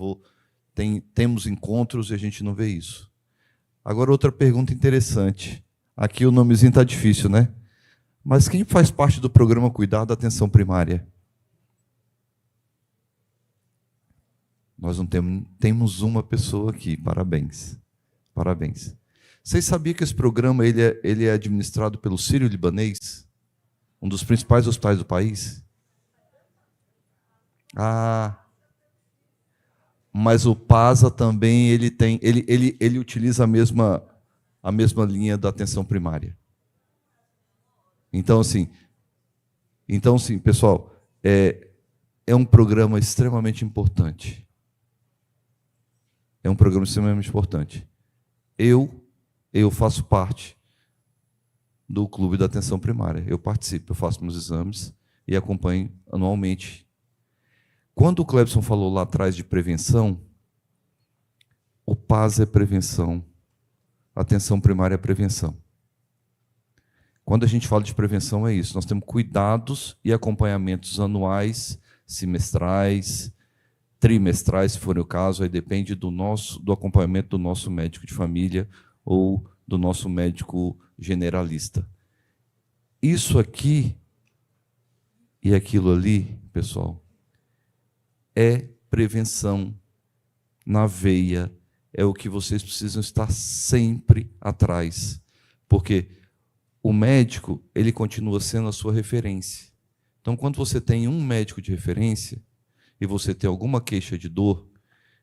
temos encontros e a gente não vê isso. Agora, outra pergunta interessante. Aqui o nomezinho está difícil, né? Mas quem faz parte do programa Cuidar da Atenção Primária? Nós não temos uma pessoa aqui. Parabéns. Parabéns. Vocês sabiam que esse programa ele é administrado pelo Sírio-Libanês? Um dos principais hospitais do país? Mas o PASA também ele utiliza a mesma linha da atenção primária. Então, assim, pessoal, é um programa extremamente importante. É um programa extremamente importante. Eu faço parte do Clube da Atenção Primária. Eu participo, eu faço meus exames e acompanho anualmente Quando o Clebson falou lá atrás de prevenção, o PAS é prevenção, a atenção primária é prevenção. Quando a gente fala de prevenção, é isso. Nós temos cuidados e acompanhamentos anuais, semestrais, trimestrais, se for o caso, aí depende do acompanhamento do nosso médico de família ou do nosso médico generalista. Isso aqui e aquilo ali, pessoal, é prevenção na veia, é o que vocês precisam estar sempre atrás, porque o médico, ele continua sendo a sua referência. Então, quando você tem um médico de referência e você tem alguma queixa de dor,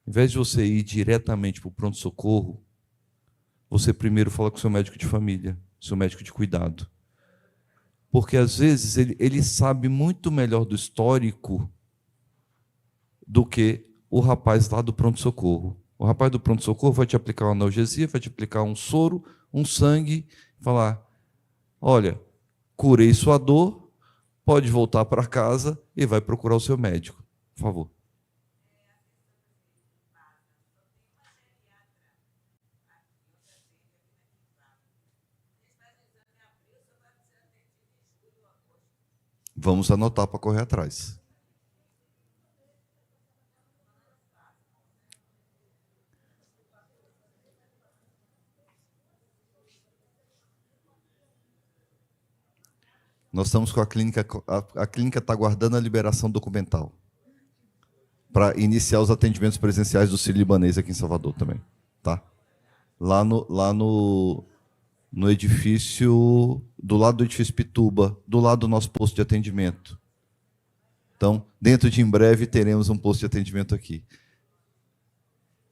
em vez de você ir diretamente para o pronto-socorro, você primeiro fala com o seu médico de família, seu médico de cuidado. Porque, às vezes, ele sabe muito melhor do histórico do que o rapaz lá do pronto-socorro. O rapaz do pronto-socorro vai te aplicar uma analgesia, vai te aplicar um soro, um sangue, falar: olha, curei sua dor, pode voltar para casa e vai procurar o seu médico. Por favor. Vamos anotar para correr atrás. Nós estamos com a clínica está aguardando a liberação documental para iniciar os atendimentos presenciais do Sírio-Libanês aqui em Salvador também, tá? Lá no edifício, do lado do edifício Pituba, do lado do nosso posto de atendimento. Então, dentro de em breve, teremos um posto de atendimento aqui.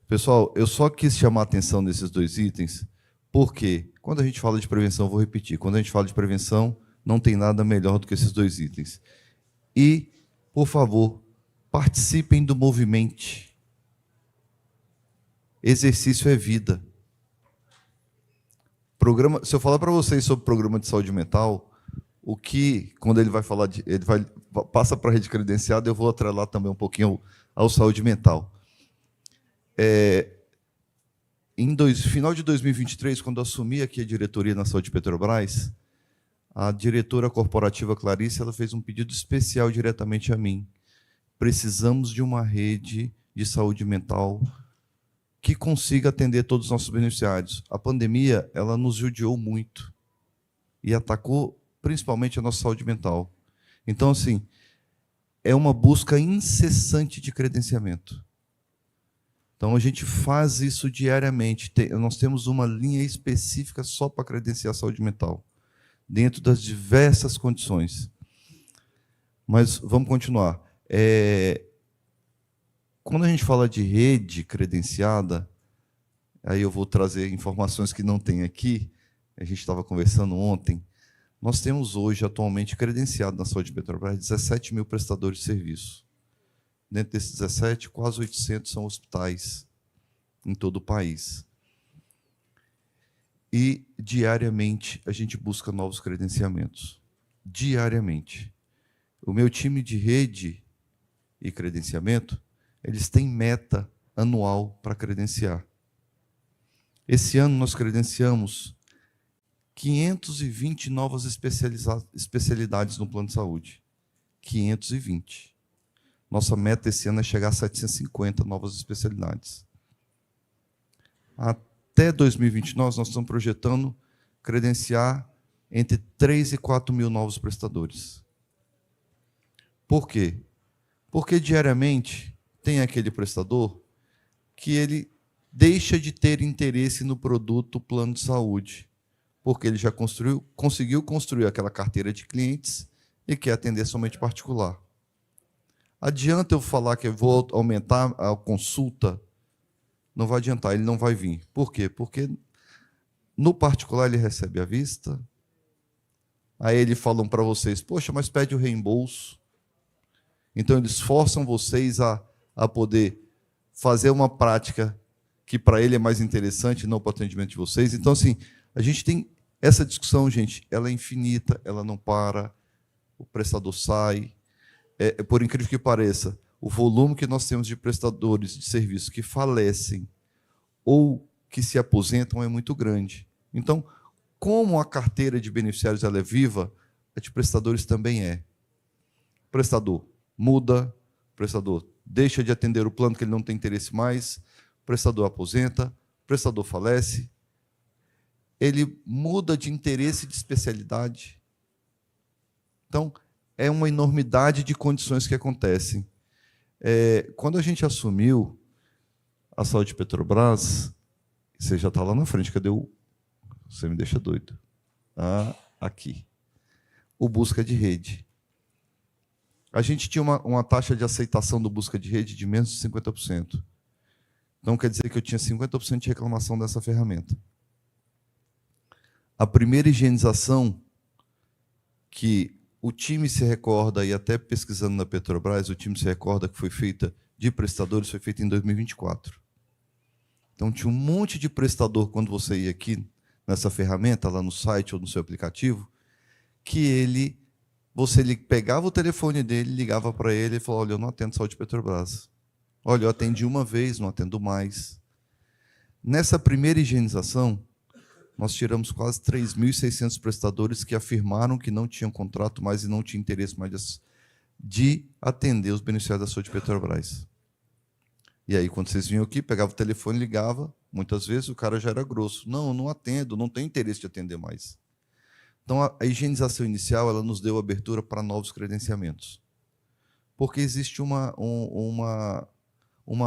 Pessoal, eu só quis chamar a atenção nesses dois itens, porque quando a gente fala de prevenção, vou repetir, quando a gente fala de prevenção, não tem nada melhor do que esses dois itens. E, por favor, participem do movimento. Exercício é vida. Se eu falar para vocês sobre o programa de saúde mental, quando ele vai falar passa para a rede credenciada, eu vou atrelar também um pouquinho ao saúde mental. Final de 2023, quando eu assumi aqui a diretoria na Saúde Petrobras, a diretora corporativa Clarice, ela fez um pedido especial diretamente a mim. Precisamos de uma rede de saúde mental que consiga atender todos os nossos beneficiários. A pandemia, ela nos judiou muito e atacou principalmente a nossa saúde mental. Então, assim, é uma busca incessante de credenciamento. Então, a gente faz isso diariamente. Nós temos uma linha específica só para credenciar a saúde mental, dentro das diversas condições. Mas vamos continuar. Quando a gente fala de rede credenciada, aí eu vou trazer informações que não tem aqui, a gente estava conversando ontem, nós temos hoje, atualmente, credenciado na Saúde Petrobras 17 mil prestadores de serviço. Dentro desses 17, quase 800 são hospitais em todo o país. E, diariamente, a gente busca novos credenciamentos. Diariamente. O meu time de rede e credenciamento, eles têm meta anual para credenciar. Esse ano, nós credenciamos 520 novas especialidades no plano de saúde. 520. Nossa meta esse ano é chegar a 750 novas especialidades. Até 2029, nós estamos projetando credenciar entre 3 e 4 mil novos prestadores. Por quê? Porque diariamente tem aquele prestador que ele deixa de ter interesse no produto plano de saúde, porque ele já conseguiu construir aquela carteira de clientes e quer atender somente particular. Adianta eu falar que eu vou aumentar a consulta? Não vai adiantar, ele não vai vir. Por quê? Porque no particular ele recebe à vista, aí eles falam para vocês, poxa, mas pede o reembolso. Então eles forçam vocês a poder fazer uma prática que para ele é mais interessante, não para o atendimento de vocês. Então, assim, a gente tem essa discussão, gente, ela é infinita, ela não para, o prestador sai. Por incrível que pareça, o volume que nós temos de prestadores de serviço que falecem ou que se aposentam é muito grande. Então, como a carteira de beneficiários ela é viva, a de prestadores também é. O prestador muda, o prestador deixa de atender o plano que ele não tem interesse mais, o prestador aposenta, o prestador falece, ele muda de interesse e de especialidade. Então, é uma enormidade de condições que acontecem. Quando a gente assumiu a Saúde Petrobras, você já está lá na frente, cadê o... Você me deixa doido. Aqui. O busca de rede. A gente tinha uma taxa de aceitação do busca de rede de menos de 50%. Então, quer dizer que eu tinha 50% de reclamação dessa ferramenta. A primeira higienização que o time se recorda, e até pesquisando na Petrobras, o time se recorda que foi feita de prestadores, foi feita em 2024. Então, tinha um monte de prestador, quando você ia aqui nessa ferramenta, lá no site ou no seu aplicativo, que você pegava o telefone dele, ligava para ele e falava: olha, eu não atendo Saúde Petrobras. Olha, eu atendi uma vez, não atendo mais. Nessa primeira higienização, nós tiramos quase 3.600 prestadores que afirmaram que não tinham contrato mais e não tinham interesse mais de atender os beneficiários da Saúde Petrobras. E aí, quando vocês vinham aqui, pegava o telefone, ligava, muitas vezes o cara já era grosso. Não, eu não atendo, não tenho interesse de atender mais. Então, a higienização inicial ela nos deu abertura para novos credenciamentos. Porque existe uma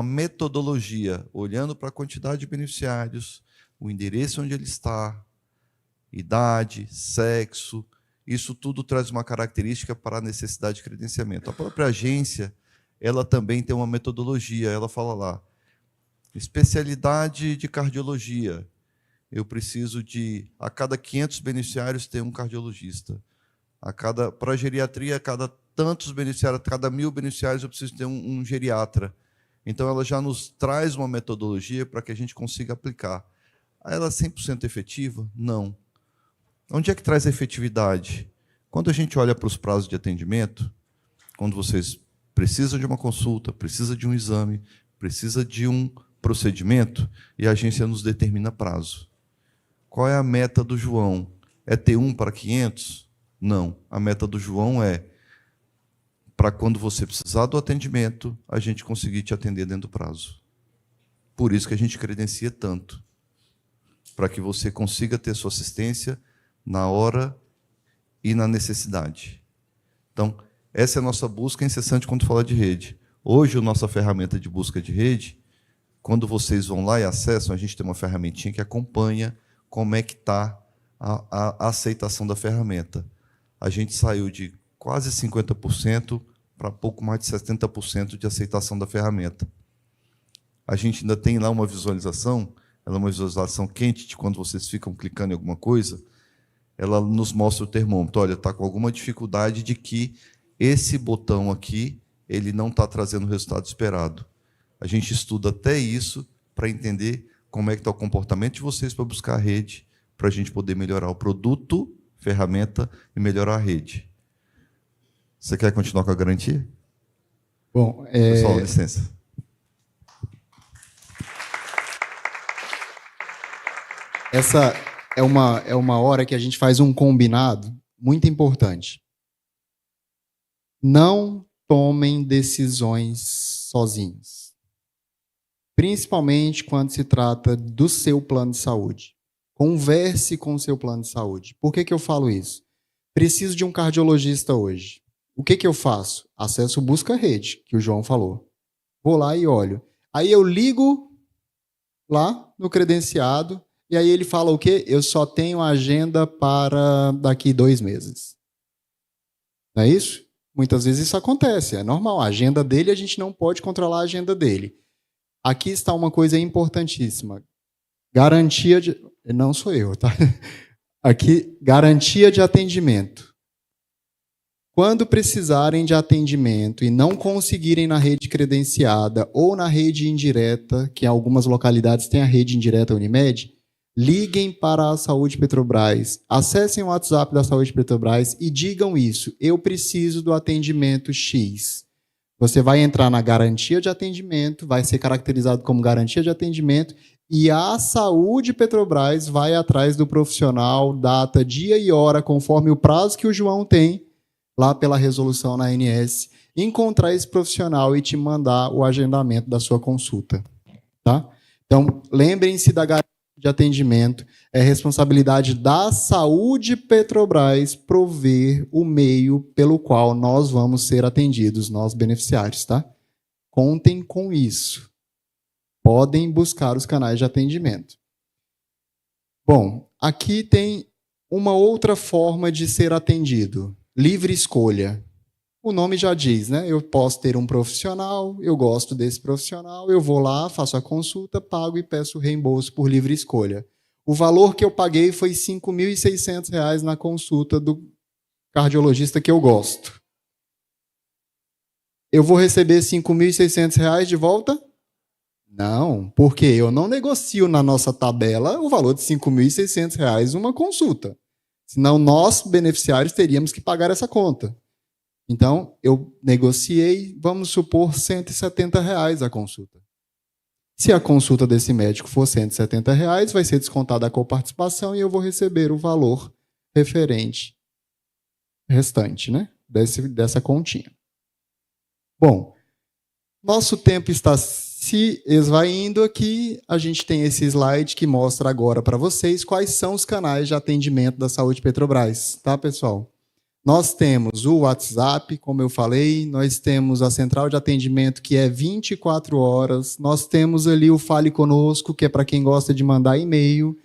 metodologia, olhando para a quantidade de beneficiários, o endereço onde ele está, idade, sexo, isso tudo traz uma característica para a necessidade de credenciamento. A própria agência, ela também tem uma metodologia, ela fala lá, especialidade de cardiologia, eu preciso a cada 500 beneficiários ter um cardiologista. Para a geriatria, a cada tantos beneficiários, a cada 1.000 beneficiários eu preciso ter um geriatra. Então, ela já nos traz uma metodologia para que a gente consiga aplicar. Ela é 100% efetiva? Não. Onde é que traz a efetividade? Quando a gente olha para os prazos de atendimento, quando vocês precisam de uma consulta, precisa de um exame, precisa de um procedimento, e a agência nos determina prazo. Qual é a meta do João? É ter 1 para 500? Não. A meta do João é para quando você precisar do atendimento, a gente conseguir te atender dentro do prazo. Por isso que a gente credencia tanto, para que você consiga ter sua assistência na hora e na necessidade. Então, essa é a nossa busca incessante quando fala de rede. Hoje, a nossa ferramenta de busca de rede, quando vocês vão lá e acessam, a gente tem uma ferramentinha que acompanha como é que está a aceitação da ferramenta. A gente saiu de quase 50% para pouco mais de 70% de aceitação da ferramenta. A gente ainda tem lá uma visualização, ela é uma visualização quente, de quando vocês ficam clicando em alguma coisa, ela nos mostra o termômetro. Olha, está com alguma dificuldade de que esse botão aqui ele não está trazendo o resultado esperado. A gente estuda até isso para entender como é que está o comportamento de vocês para buscar a rede, para a gente poder melhorar o produto, ferramenta e melhorar a rede. Você quer continuar com a garantia? Bom, pessoal, licença. Essa é uma hora que a gente faz um combinado muito importante. Não tomem decisões sozinhos. Principalmente quando se trata do seu plano de saúde. Converse com o seu plano de saúde. Por que eu falo isso? Preciso de um cardiologista hoje. O que eu faço? Acesso o Busca Rede, que o João falou. Vou lá e olho. Aí eu ligo lá no credenciado, e aí ele fala o quê? Eu só tenho agenda para daqui 2 meses. Não é isso? Muitas vezes isso acontece, é normal. A agenda dele, a gente não pode controlar a agenda dele. Aqui está uma coisa importantíssima. Garantia de... Não sou eu, tá? Aqui, garantia de atendimento. Quando precisarem de atendimento e não conseguirem na rede credenciada ou na rede indireta, que em algumas localidades tem a rede indireta Unimed, liguem para a Saúde Petrobras, acessem o WhatsApp da Saúde Petrobras e digam isso: eu preciso do atendimento X. Você vai entrar na garantia de atendimento, vai ser caracterizado como garantia de atendimento, e a Saúde Petrobras vai atrás do profissional, data, dia e hora, conforme o prazo que o João tem, lá pela resolução na ANS, encontrar esse profissional e te mandar o agendamento da sua consulta. Tá? Então, lembrem-se da garantia de atendimento, é responsabilidade da Saúde Petrobras prover o meio pelo qual nós vamos ser atendidos, nós beneficiários, tá? Contem com isso. Podem buscar os canais de atendimento. Bom, aqui tem uma outra forma de ser atendido, livre escolha. O nome já diz, né? Eu posso ter um profissional, eu gosto desse profissional, eu vou lá, faço a consulta, pago e peço reembolso por livre escolha. O valor que eu paguei foi R$ 5.600 na consulta do cardiologista que eu gosto. Eu vou receber R$ 5.600 de volta? Não, porque eu não negocio na nossa tabela o valor de R$ 5.600 uma consulta. Senão nós, beneficiários, teríamos que pagar essa conta. Então, eu negociei, vamos supor, R$ 170 a consulta. Se a consulta desse médico for R$ 170, vai ser descontada a coparticipação e eu vou receber o valor referente restante, né? Dessa continha. Bom, nosso tempo está se esvaindo aqui. A gente tem esse slide que mostra agora para vocês quais são os canais de atendimento da Saúde Petrobras, tá, pessoal? Nós temos o WhatsApp, como eu falei, nós temos a central de atendimento, que é 24 horas, nós temos ali o Fale Conosco, que é para quem gosta de mandar e-mail,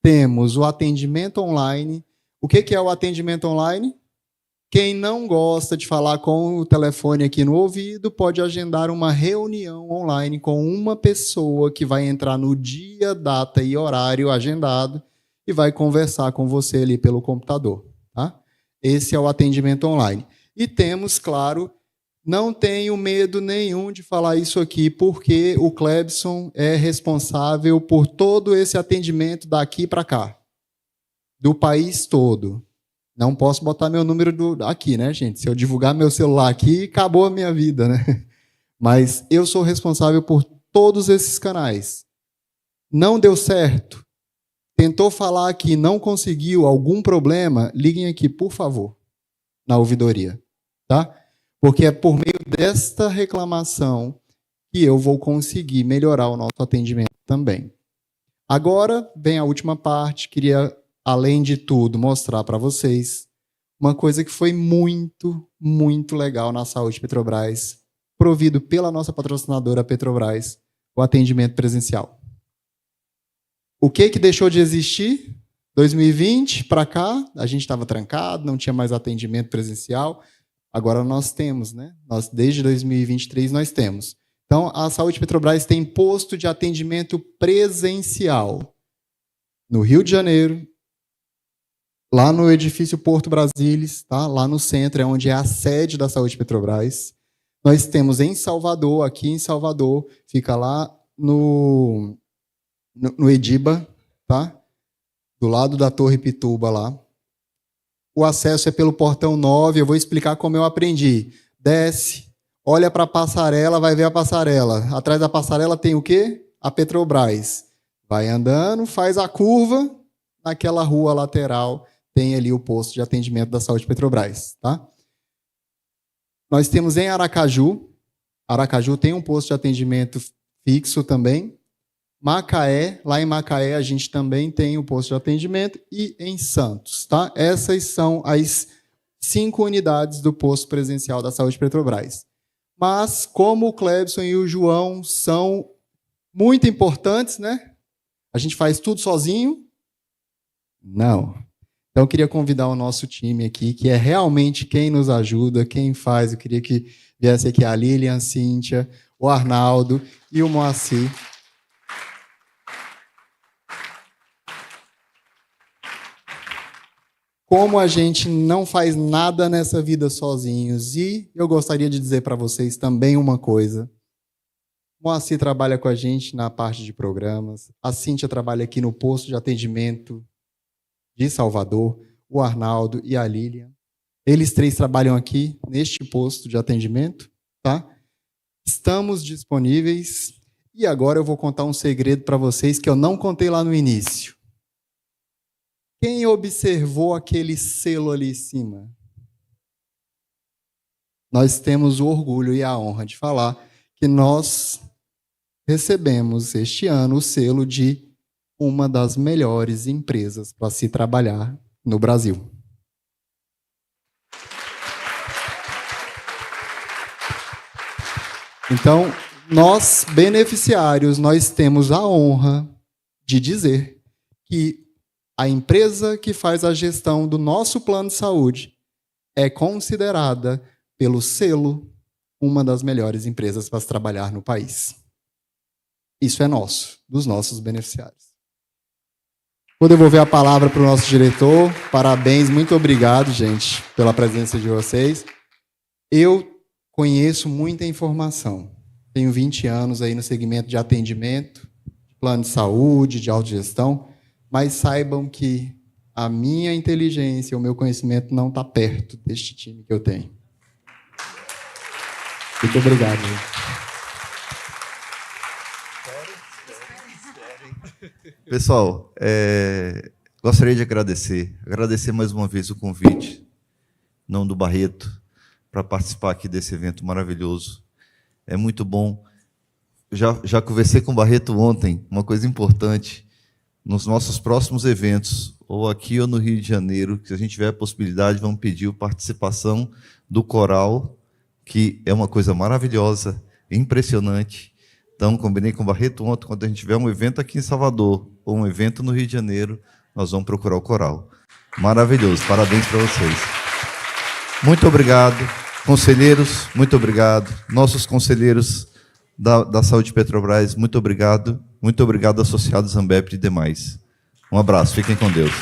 temos o atendimento online. O que é o atendimento online? Quem não gosta de falar com o telefone aqui no ouvido, pode agendar uma reunião online com uma pessoa que vai entrar no dia, data e horário agendado e vai conversar com você ali pelo computador, tá? Esse é o atendimento online. E temos, claro, não tenho medo nenhum de falar isso aqui, porque o Clebson é responsável por todo esse atendimento daqui para cá, do país todo. Não posso botar meu número aqui, né, gente? Se eu divulgar meu celular aqui, acabou a minha vida, né? Mas eu sou responsável por todos esses canais. Não deu certo? Tentou falar aqui, não conseguiu, algum problema, liguem aqui, por favor, na ouvidoria, tá? Porque é por meio desta reclamação que eu vou conseguir melhorar o nosso atendimento também. Agora, vem a última parte, queria, além de tudo, mostrar para vocês uma coisa que foi muito, muito legal na Saúde Petrobras, provido pela nossa patrocinadora Petrobras, o atendimento presencial. O que deixou de existir? 2020 para cá, a gente estava trancado, não tinha mais atendimento presencial. Agora nós temos, né? Desde 2023 nós temos. Então, a Saúde Petrobras tem posto de atendimento presencial no Rio de Janeiro, lá no edifício Porto Brasilis, tá? Lá no centro, é onde é a sede da Saúde Petrobras. Nós temos em Salvador, aqui em Salvador, fica lá no Ediba, tá? Do lado da Torre Pituba lá. O acesso é pelo portão 9, eu vou explicar como eu aprendi. Desce, olha para a passarela, vai ver a passarela. Atrás da passarela tem o quê? A Petrobras. Vai andando, faz a curva, naquela rua lateral tem ali o posto de atendimento da Saúde Petrobras, tá? Nós temos em Aracaju. Aracaju tem um posto de atendimento fixo também. Macaé, lá em Macaé a gente também tem o posto de atendimento, e em Santos, tá? Essas são as 5 unidades do posto presencial da Saúde Petrobras. Mas, como o Clebson e o João são muito importantes, né? A gente faz tudo sozinho? Não. Então, eu queria convidar o nosso time aqui, que é realmente quem nos ajuda, quem faz. Eu queria que viesse aqui a Lilian, a Cíntia, o Arnaldo e o Moacir. Como a gente não faz nada nessa vida sozinhos. E eu gostaria de dizer para vocês também uma coisa. O Moacir trabalha com a gente na parte de programas. A Cíntia trabalha aqui no posto de atendimento de Salvador. O Arnaldo e a Lilian. Eles 3 trabalham aqui neste posto de atendimento, tá? Estamos disponíveis. E agora eu vou contar um segredo para vocês que eu não contei lá no início. Quem observou aquele selo ali em cima? Nós temos o orgulho e a honra de falar que nós recebemos este ano o selo de uma das melhores empresas para se trabalhar no Brasil. Então, nós, beneficiários, nós temos a honra de dizer que a empresa que faz a gestão do nosso plano de saúde é considerada pelo selo uma das melhores empresas para se trabalhar no país. Isso é nosso, dos nossos beneficiários. Vou devolver a palavra para o nosso diretor. Parabéns, muito obrigado, gente, pela presença de vocês. Eu conheço muita informação. Tenho 20 anos aí no segmento de atendimento, plano de saúde, de autogestão, mas saibam que a minha inteligência, o meu conhecimento não está perto deste time que eu tenho. Muito obrigado, gente. Pessoal, gostaria de agradecer mais uma vez o convite, não do Barreto, para participar aqui desse evento maravilhoso. É muito bom. Já conversei com o Barreto ontem, uma coisa importante, nos nossos próximos eventos, ou aqui ou no Rio de Janeiro, que se a gente tiver a possibilidade, vamos pedir a participação do coral, que é uma coisa maravilhosa, impressionante. Então, combinei com o Barreto ontem, quando a gente tiver um evento aqui em Salvador, ou um evento no Rio de Janeiro, nós vamos procurar o coral. Maravilhoso, parabéns para vocês. Muito obrigado, conselheiros, muito obrigado. Nossos conselheiros da Saúde Petrobras, muito obrigado. Muito obrigado, associados Ambep e demais. Um abraço, fiquem com Deus.